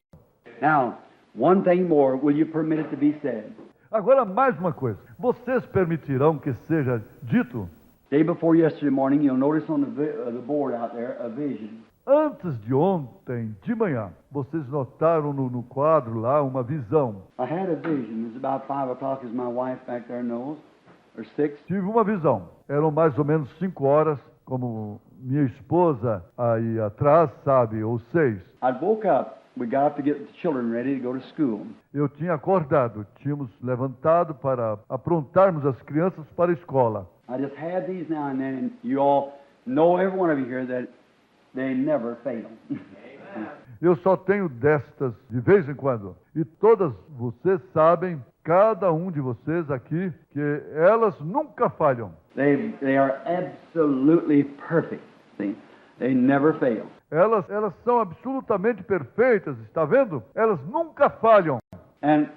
Now, one thing more, will you permit it to be said? Agora, mais uma coisa. Vocês permitirão que seja dito? Day before yesterday morning, you'll notice on the board out there a vision. Antes de ontem, de manhã, vocês notaram no quadro lá uma visão. I had a vision. It was about 5 o'clock, as my wife back there knows, or 6. Tive uma visão. Eram mais ou menos 5 horas, como minha esposa aí atrás sabe, ou 6. I woke up. We got up to get the children ready to go to school. Eu tinha acordado, tínhamos levantado para aprontarmos as crianças para a escola. I just had these now and then, and you all know, every one of you here, that they never fail. Eu só tenho destas de vez em quando. E todas vocês sabem, cada um de vocês aqui, que elas nunca falham. They are absolutely perfect. See? They never fail. Elas são absolutamente perfeitas, está vendo? Elas nunca falham. And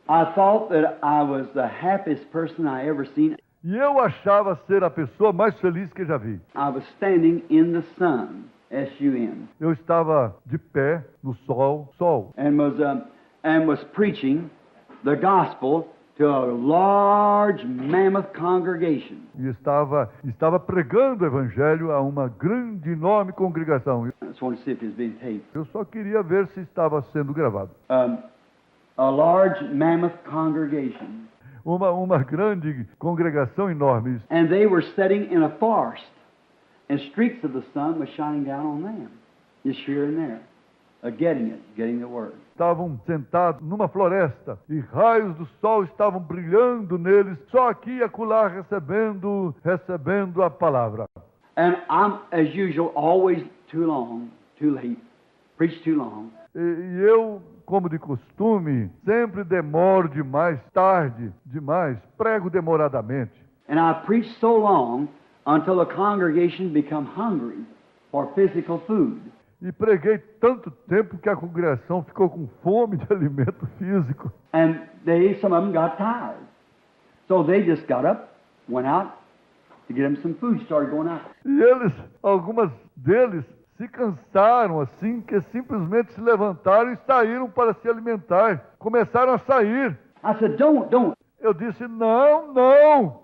I thought that I was the happiest person I ever seen. E eu achava ser a pessoa mais feliz que já vi. I was standing in the sun, S-U-N, Eu estava de pé no sol, and was preaching the gospel to a large mammoth congregation. e estava pregando o evangelho a uma grande, enorme congregação. I just wanted to see if it was being taped. Eu só queria ver se estava sendo gravado. A large mammoth congregation. Uma grande congregação enorme. And they were sitting in a forest, and streaks of the sun was shining down on them, just here and there, getting the word. Estavam sentados numa floresta e raios do sol estavam brilhando neles, só aqui e acolá recebendo a palavra. And I'm, as usual, always too late, preach too long. E eu, como de costume, sempre demoro demais, tarde demais, prego demoradamente. And I preached so long until the congregation become hungry for physical food. E preguei tanto tempo que a congregação ficou com fome de alimento físico. And some of them got tired. So they just got up, went out to get them some food, started going out. E algumas deles, se cansaram assim, que simplesmente se levantaram e saíram para se alimentar. Começaram a sair. I said, don't. Eu disse, não.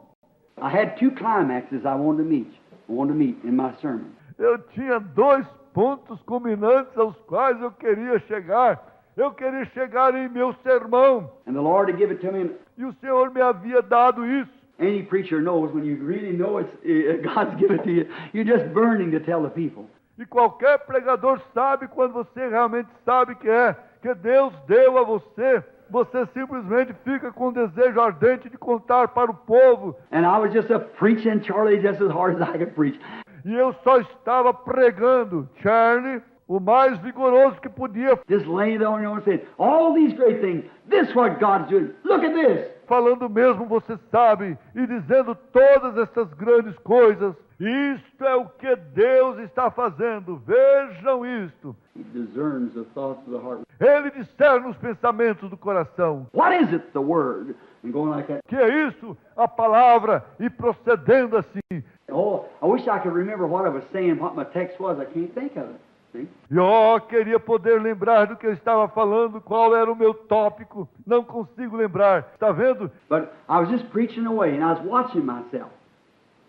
I had 2 climaxes I wanted to meet in my sermon. Eu tinha 2 pontos culminantes aos quais eu queria chegar. Eu queria chegar em meu sermão. And the Lord had given it to me. E o Senhor me havia dado isso. Any preacher knows when you really know God's given it to you, you're just burning to tell the people. E qualquer pregador sabe quando você realmente sabe que Deus deu a você. Você simplesmente fica com desejo ardente de contar para o povo. And I was just preaching, Charlie, just as hard as I could preach. E eu só estava pregando, Charlie, o mais vigoroso que podia. Just laying there on your own saying, all these great things, this is what God's doing. Look at this. Falando mesmo, você sabe, e dizendo todas essas grandes coisas. Isto é o que Deus está fazendo. Vejam isto. He discerns the thoughts of the heart. Ele discerne os pensamentos do coração. What is it, the word? And going like that. Que é isso? A palavra, e procedendo assim. Oh, I wish I could remember what I was saying, what my text was. I can't think of it. See? E queria poder lembrar do que eu estava falando, qual era o meu tópico. Não consigo lembrar. Está vendo? But I was just preaching away, and I was watching myself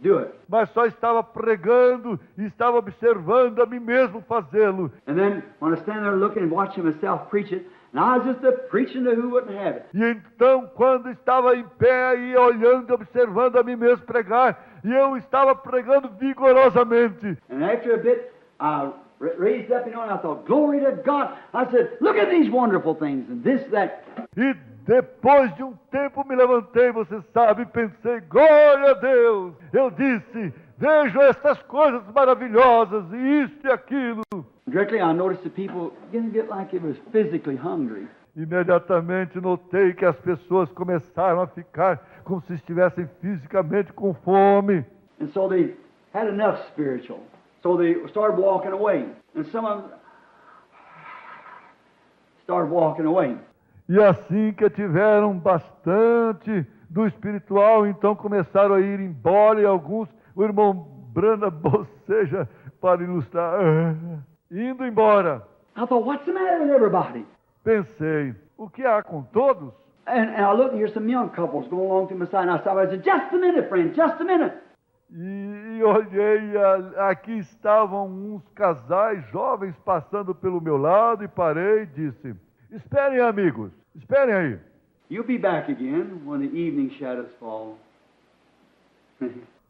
do it. Mas só estava pregando e estava observando a mim mesmo fazê-lo. And then when I stand there looking and watching myself preach it, and I was just preaching to who wouldn't have it. E então, quando estava em pé e olhando e observando a mim mesmo pregar, e eu estava pregando vigorosamente. And after a bit, I raised up, and I thought, glory to God. I said, look at these wonderful things, and this, that. E depois de um tempo me levantei, você sabe, e pensei, glória a Deus. Eu disse, vejo estas coisas maravilhosas, e isto e aquilo. Directly, I noticed the people getting a bit like it was physically hungry. Imediatamente notei que as pessoas começaram a ficar como se estivessem fisicamente com fome. And so they had enough spiritual. So they started walking away. And some of them started walking away. E assim que tiveram bastante do espiritual, então começaram a ir embora, e alguns, o irmão Brana boceja para ilustrar, indo embora. I thought, what's the matter with everybody? Pensei, o que há com todos? And I looked, and here's some young couples going along to my side. And I stopped. I said, just a minute, friend, just a minute. E olhei, aqui estavam uns casais jovens passando pelo meu lado, e parei e disse, esperem, amigos, esperem aí. You'll be back again when the evening shadows fall.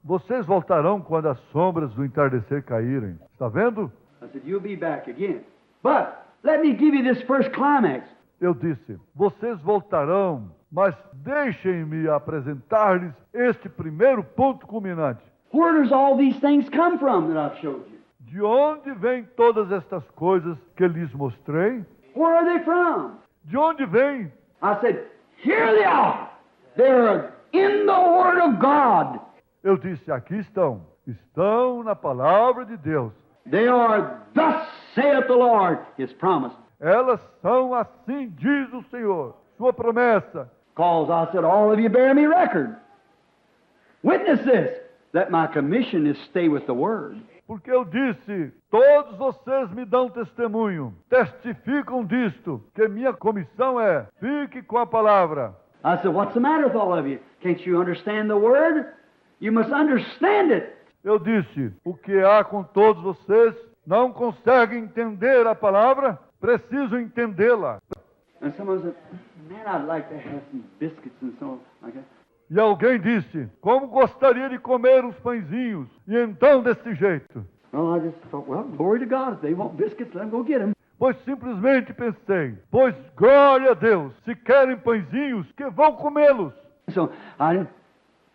Vocês voltarão quando as sombras do entardecer caírem. Está vendo? I said, you'll be back again. But let me give you this first climax. Eu disse, vocês voltarão, mas deixem-me apresentar-lhes este primeiro ponto culminante. Where does all these things come from that I've showed you? De onde vêm todas estas coisas que lhes mostrei? Where are they from? De onde vêm? I said, here they are. They're in the Word of God. Eu disse, aqui estão. Estão na palavra de Deus. They are, thus saith the Lord, His promise. Elas são assim, diz o Senhor, sua promessa. Because I said, all of you bear me record. Witness this, that my commission is stay with the Word. Porque eu disse, todos vocês me dão testemunho, testificam disto, que minha comissão é, fique com a palavra. I said, what's the matter with all of you? Can't you understand the Word? You must understand it. Eu disse, o que há com todos vocês? Não conseguem entender a palavra? Preciso entendê-la. And someone said, man, I'd like to have some biscuits and so like that. E alguém disse, como gostaria de comer uns pãezinhos? E então desse jeito. Well, I just thought, well, glory to God. If they want biscuits, let them go get them. Pois simplesmente pensei, pois glória a Deus, se querem pãezinhos, que vão comê-los. So I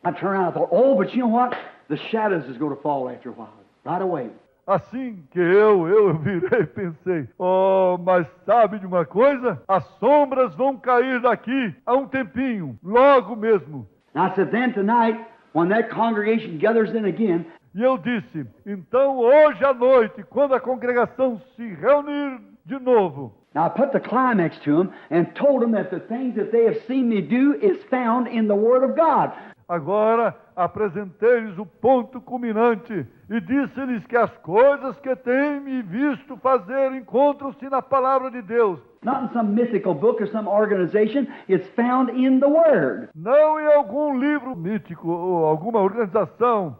turned around and thought, oh, but you know what? The shadows is going to fall after a while, right away. Assim que eu virei e pensei, oh, mas sabe de uma coisa? As sombras vão cair daqui a um tempinho, logo mesmo. And I said, then tonight, when that congregation gathers in again, E eu disse, então hoje à noite, quando a congregação se reunir de novo, now I put the climax to them and told them that the things that they have seen me do is found in the Word of God. agora apresentei-lhes o ponto culminante e disse-lhes que as coisas que têm me visto fazer encontram-se na palavra de Deus. Not in some mythical book or some organization. It's found in the Word. Não em algum livro mítico ou alguma organização,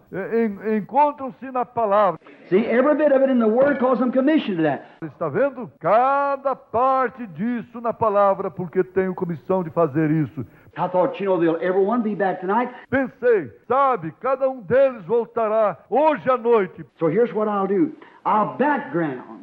encontram-se na palavra. See, every bit of it in the Word calls them commission to that. Está vendo? Cada parte disso na palavra, porque tenho comissão de fazer isso. I thought, you know, they'll everyone be back tonight. Pensei, sabe, cada um deles voltará hoje à noite. So here's what I'll do. I'll background.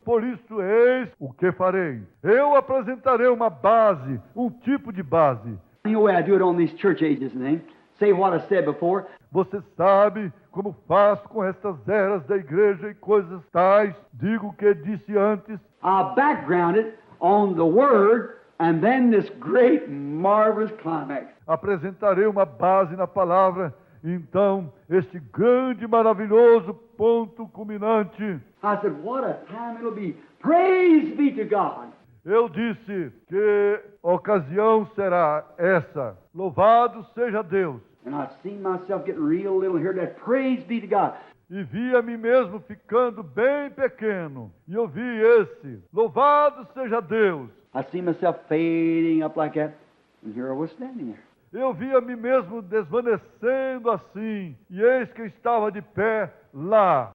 Por isso, eis o que farei. Eu apresentarei uma base, um tipo de base. You know the way I do it on these church ages and things. Say what I said before. Você sabe como faço com estas eras da igreja e coisas tais. Digo o que disse antes. I'll background it on the Word and then this great, marvelous climax. Apresentarei uma base na palavra. Então, este grande, maravilhoso ponto culminante. I said, what a time it'll be. Praise be to God. Eu disse que a ocasião será essa. Louvado seja Deus. And I've seen myself getting real little here. That praise be to God. E vi a mim mesmo ficando bem pequeno. E eu vi esse. Louvado seja Deus. I see myself fading up like that. And here I was standing there. Eu vi a mim mesmo desvanecendo assim. E eis que eu estava de pé lá.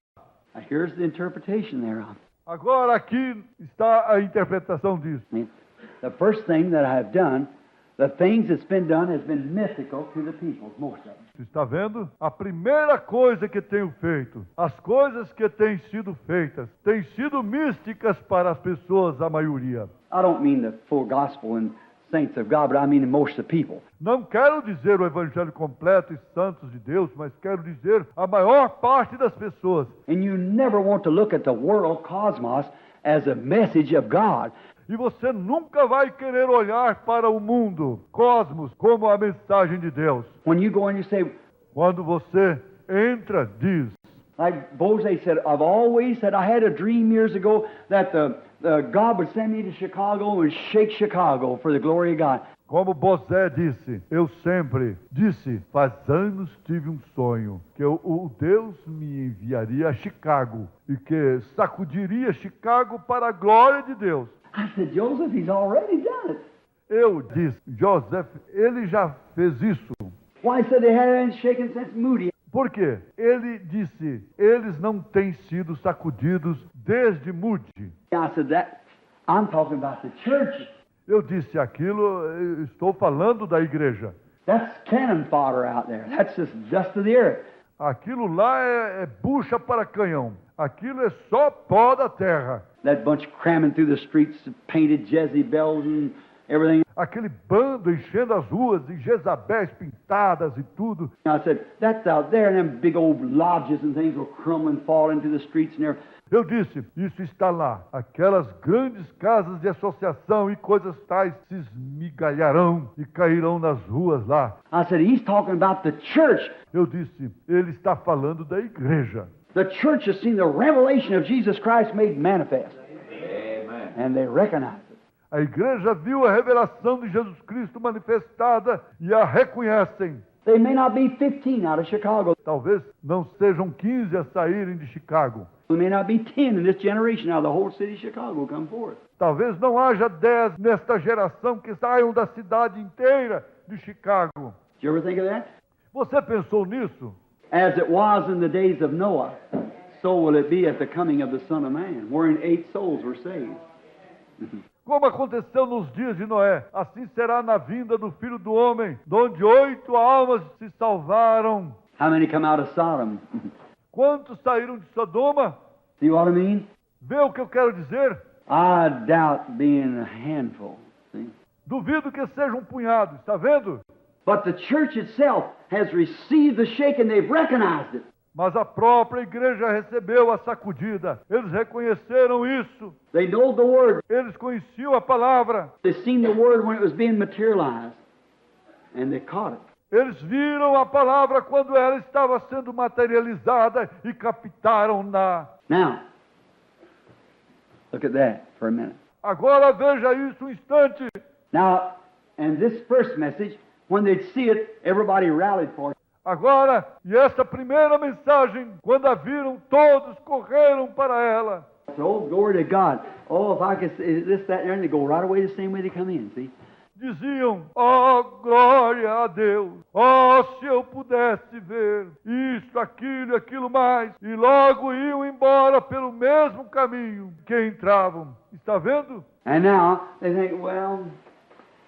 Now here's the interpretation thereof. Agora aqui está a interpretação disso. I mean, the first thing that I have done, the things that's been done has been mythical to the people, most of them. Você está vendo? A primeira coisa que tenho feito, as coisas que têm sido feitas, têm sido místicas para as pessoas, a maioria. I don't mean the full gospel in saints of God, but I mean most of the people. Não quero dizer o evangelho completo e santos de Deus, mas quero dizer a maior parte das pessoas. And you never want to look at the world cosmos as a message of God. E você nunca vai querer olhar para o mundo, cosmos, como a mensagem de Deus. When you go and you say, Quando você entra, diz, like Bose said, I've always said, I had a dream years ago that God would send me to Chicago and shake Chicago for the glory of God. como Bosé disse, eu sempre disse, faz anos tive um sonho, que o Deus me enviaria a Chicago e que sacudiria Chicago para a glória de Deus. I said, Joseph, he's already done it. Eu disse, Joseph, ele já fez isso. Why, he said they hadn't been shaken since Moody. Por quê? Ele disse, eles não têm sido sacudidos desde Moody. I said, I'm talking about the church. Eu disse aquilo, eu estou falando da igreja. That's cannon fodder out there. That's just dust of the earth. Aquilo lá é bucha para canhão. Aquilo é só pó da terra. That bunch cramming through the streets, painted Jezebels and everything. Aquele bando enchendo as ruas e Jezabéis pintadas e tudo. I said, that's out there, and them big old lodges and things will crumble and fall into the streets and everything. Eu disse, isso está lá. Aquelas grandes casas de associação e coisas tais se esmigalharão e cairão nas ruas lá. I said, he's talking about the church. Eu disse, ele está falando da igreja. The church has seen the revelation of Jesus Christ made manifest. Amen. And they recognize it. A igreja viu a revelação de Jesus Cristo manifestada e a reconhecem. They may not be 15 out of Chicago. Talvez não sejam 15 a saírem de Chicago. There may not be 10 in this generation out of the whole city of Chicago come forth. Talvez não haja 10 nesta geração que saiam da cidade inteira de Chicago. Did you ever think of that? Você pensou nisso? As it was in the days of Noah, so will it be at the coming of the Son of Man, wherein 8 souls were saved. Como aconteceu nos dias de Noé, assim será na vinda do Filho do Homem, onde 8 almas se salvaram. How many come out of Sodom? Quantos saíram de Sodoma? See what I mean? Vê o que eu quero dizer? I doubt being a handful. See? Duvido que seja um punhado, está vendo? But the church itself has received the shaking. They've recognized it. Mas a própria igreja recebeu a sacudida. Eles reconheceram isso. They know the Word. Eles conheciam a palavra. They've seen the Word when it was being materialized. And they caught it. Eles viram a palavra quando ela estava sendo materializada e captaram-na. Now, look at that for a minute. Agora veja isso um instante. Now, and this first message, when they'd see it, everybody rallied for it. Agora, e essa primeira mensagem, quando a viram, todos correram para ela. So, glory to God. Oh, if I could say this, that, and they go right away the same way they come in, see? Diziam, glória a Deus, se eu pudesse ver isto, aquilo e aquilo mais, e logo iam embora pelo mesmo caminho que entravam. Está vendo? And now, they think, well,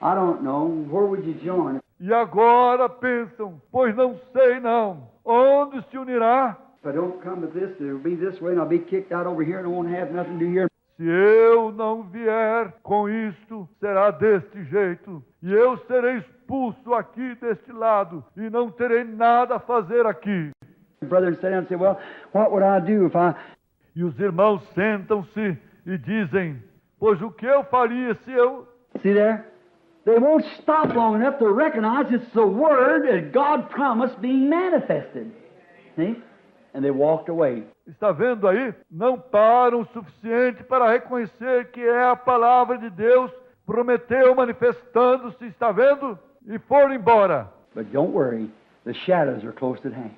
I don't know, where would you join? E agora pensam, pois não sei não, onde se unirá? If I don't come to this, it'll be this way, and I'll be kicked out over here, and I won't have nothing to do here. Se eu não vier com isto, será deste jeito, e eu serei expulso aqui deste lado, e não terei nada a fazer aqui. The brother sat down and said, well, what would I do if I... E os irmãos sentam-se e dizem, pois o que eu faria se eu... See there? They won't stop long enough to recognize it's the Word that God promised being manifested. See? And they walked away. Está vendo aí? Não param o suficiente para reconhecer que é a palavra de Deus, prometeu manifestando-se, está vendo? E foram embora. But don't worry, the shadows are close at hand.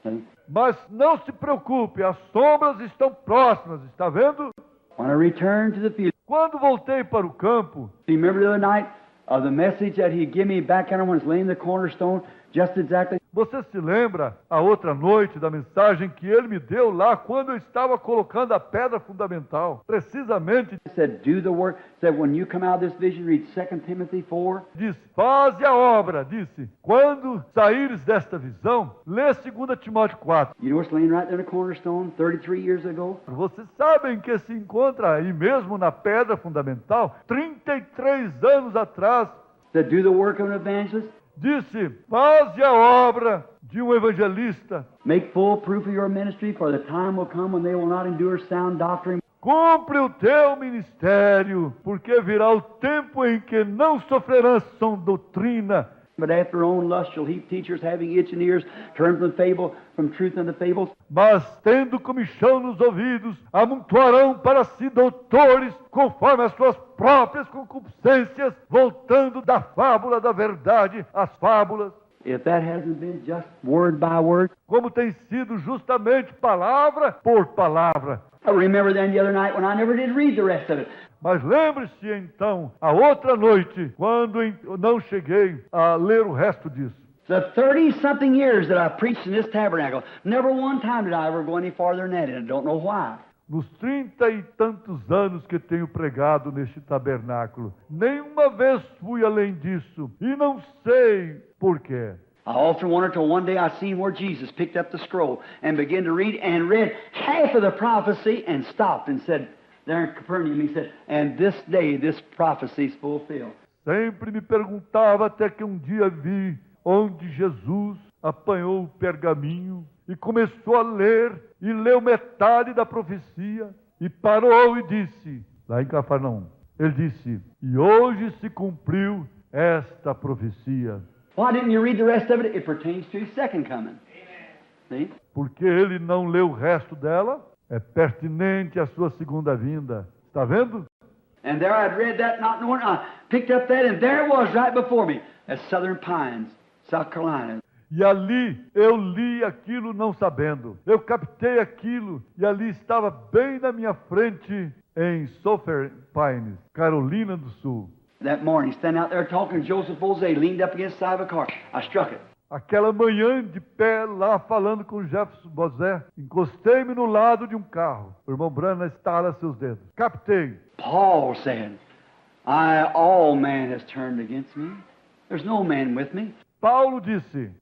See? Mas não se preocupe, as sombras estão próximas, está vendo? When I returned to the field, Quando voltei para o campo, do you remember the other night of the message that he gave me back there when I was laying the cornerstone? Just exactly. Você se lembra a outra noite da mensagem que ele me deu lá quando eu estava colocando a pedra fundamental? Precisamente He said, do the work. Said, when you come out of this vision, read 2 Timothy 4. disse, faze a obra, disse, quando saíres desta visão, lê 2 Timóteo 4. You know what's laying right there in the cornerstone 33 years ago? Vocês sabem que se encontra aí mesmo na pedra fundamental, 33 anos atrás, Said, do the work of an evangelist. disse, faze a obra de um evangelista, Make full proof of your ministry, for the time will come when they will not endure sound doctrine. cumpre o teu ministério, porque virá o tempo em que não sofrerão sã doutrina, But after their own lust shall heap teachers having itching ears, turn from truth unto fables. mas tendo comichão nos ouvidos, amontoarão para si doutores, conforme as suas próprias concupiscências, voltando da fábula da verdade às fábulas, If that hasn't been just word by word. como tem sido justamente palavra por palavra. I remember then the other night when I never did read the rest of it. Mas lembre-se então, a outra noite, quando eu não cheguei a ler o resto disso. The 30-something years that I preached in this tabernacle, never one time did I ever go any farther than that, and I don't know why. Nos 30 e tantos anos que tenho pregado neste tabernáculo, nenhuma vez fui além disso, e não sei por quê. I often wondered till one day I seen where Jesus picked up the scroll and began to read and read half of the prophecy and stopped and said, there in Capernaum, he said, and this day this prophecy is fulfilled. Sempre me perguntava até que um dia vi onde Jesus apanhou o pergaminho e começou a ler, e leu metade da profecia, e parou e disse, lá em Cafarnaum, ele disse, e hoje se cumpriu esta profecia. Why didn't you read the rest of it? It pertains to his second coming. See? Porque ele não leu o resto dela, é pertinente à sua segunda vinda. Está vendo? And there I'd read that, not knowing, I picked up that, and there it was right before me, at Southern Pines, South Carolina. E ali eu li aquilo não sabendo. Eu captei aquilo e ali estava bem na minha frente em Southern Pines, Carolina do Sul. That morning, standing out there talking, Joseph Bozay leaned up against the side of a car. I struck it. Aquela manhã de pé lá falando com Jefferson Bozé, encostei-me no lado de um carro. O irmão Branham estala seus dedos. Captei. Paul said, all man has turned against me. There's no man with me. Paulo disse,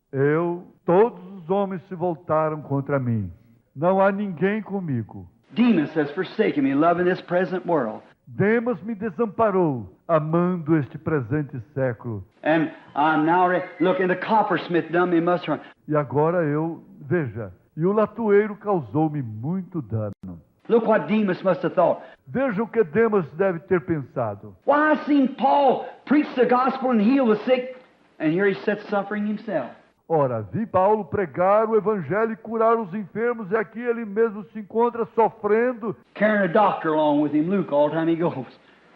todos os homens se voltaram contra mim. Não há ninguém comigo. Demas has forsaken me, loving this present world. Demas me desamparou, amando este presente século. And I'm now, look, and the coppersmith done me much harm. E agora veja, e o latoeiro causou-me muito dano. Look what Demas must have thought. Veja o que Demas deve ter pensado. Why, I've seen Paul preach the gospel and heal the sick, and here he sits suffering himself. Ora, vi Paulo pregar o evangelho e curar os enfermos, e aqui ele mesmo se encontra sofrendo. Carrying a doctor along with him, Luke, all the time he goes.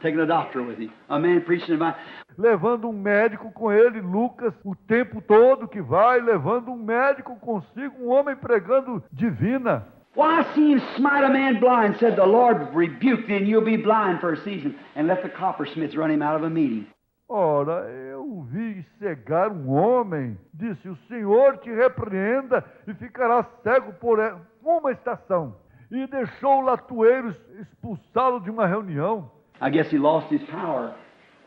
Taking a doctor with him. A man preaching about. Levando um médico com ele, Lucas, o tempo todo que vai, levando um médico consigo, um homem pregando divina. Why, I seen him smite a man blind, said the Lord rebuke thee, and you'll be blind for a season, and let the coppersmiths run him out of a meeting. Ora, eu vi cegar um homem, disse, o Senhor te repreenda e ficará cego por uma estação. E deixou o latoeiro expulsá-lo de uma reunião. I guess he lost his power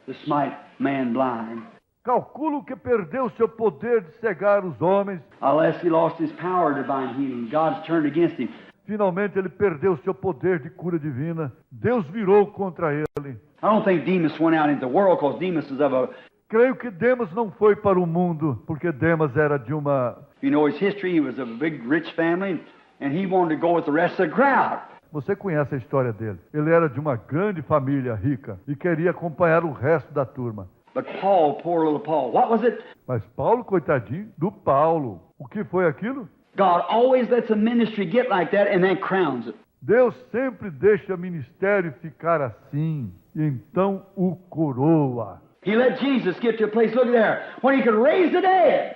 to smite man blind. Calculo que perdeu seu poder de cegar os homens. Unless he lost his power to divine healing. God's turned against him. Finalmente ele perdeu seu poder de cura divina. Deus virou contra ele. I don't think Demas went out into the world because Demas is of a... Creio que Demas não foi para o mundo, porque Demas era de uma... You know his history, he was of a big rich family, and he wanted to go with the rest of the crowd. Você conhece a história dele. Ele era de uma grande família rica e queria acompanhar o resto da turma. But Paul, poor little Paul, what was it? Mas Paulo, coitadinho, do Paulo. O que foi aquilo? God always lets a ministry get like that and then crowns it. Deus sempre deixa o ministério ficar assim, e então o coroa. He let Jesus get to a place, look there, when he could raise the dead,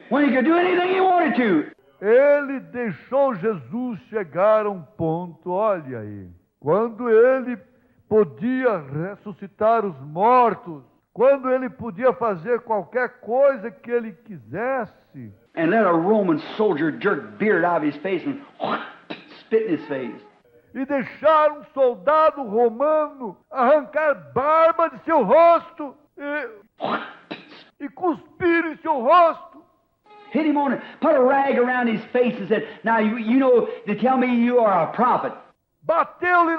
when he could do anything he wanted to. Ele deixou Jesus chegar a um ponto, olha aí, quando ele podia ressuscitar os mortos. quando ele podia fazer qualquer coisa que ele quisesse, and let a Roman soldier jerk beard out of his face and spit in his face. e deixar um soldado romano arrancar barba de seu rosto e cuspir em seu rosto. Hit him on it, put a rag around his face and said, now you know to tell me you are a prophet. Bateu-lhe,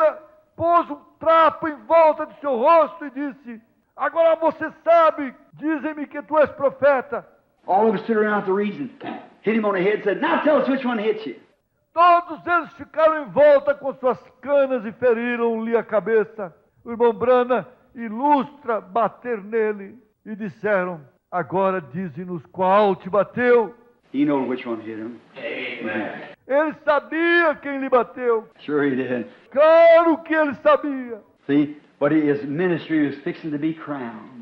pôs um trapo em volta de seu rosto e disse, agora você sabe, dizem-me que tu és profeta. All of us stood around the reason, hit him on the head and said, now tell us which one hit you. Todos eles ficaram em volta com suas canas e feriram-lhe a cabeça. O irmão Brana ilustra bater nele e disseram, agora dize-nos qual te bateu. He knew which one hit him. Amen. Ele sabia quem lhe bateu. Sure he did. Claro que ele sabia. See, but his ministry was fixing to be crowned.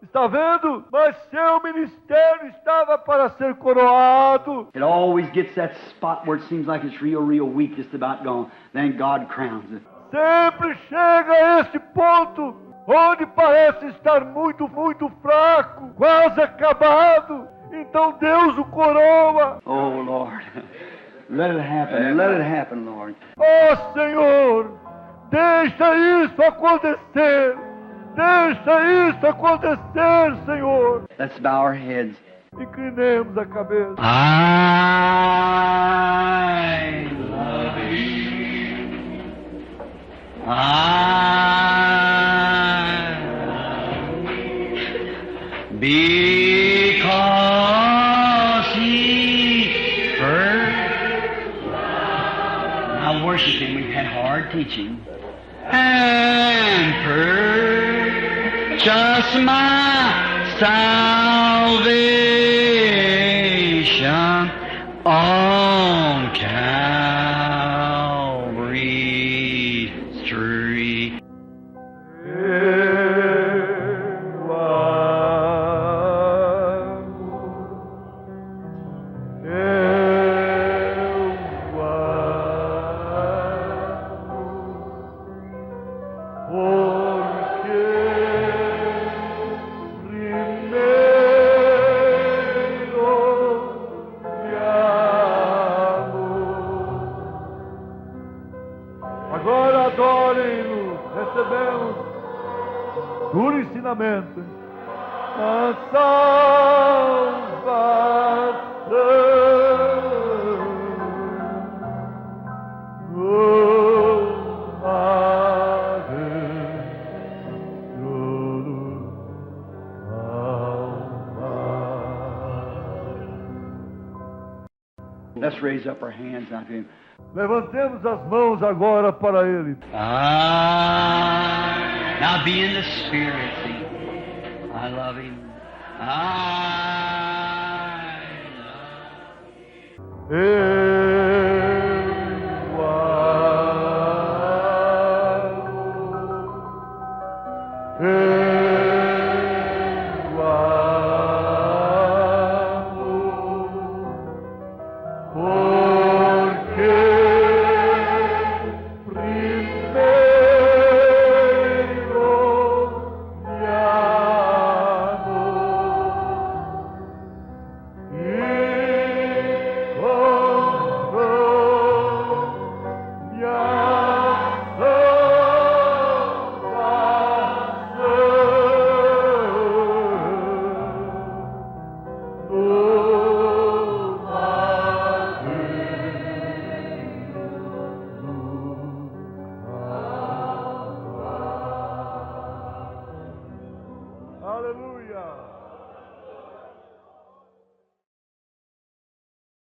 Está vendo? Mas seu ministério estava para ser coroado. It always gets that spot where it seems like it's real weak, just about gone. Then God crowns it. Sempre chega a esse ponto onde parece estar muito fraco, quase acabado. Então Deus o coroa. Oh, Lord. Let it happen. Let it happen, Lord. Oh, Senhor, deixa isso acontecer. Deixa isso acontecer, Senhor. Let's bow our heads. Inclinemos a cabeça. I love you. I love you. Because he first loved. Now worshiping, we've had hard teaching. And purchase my salvation on Calvary's tree. Agora adorem-no, recebemos duro ensinamento, a Let's raise up our hands now to Him. Levantemos as mãos agora para Ele. Now be in the Spirit, see. I love Him. I love Aleluia!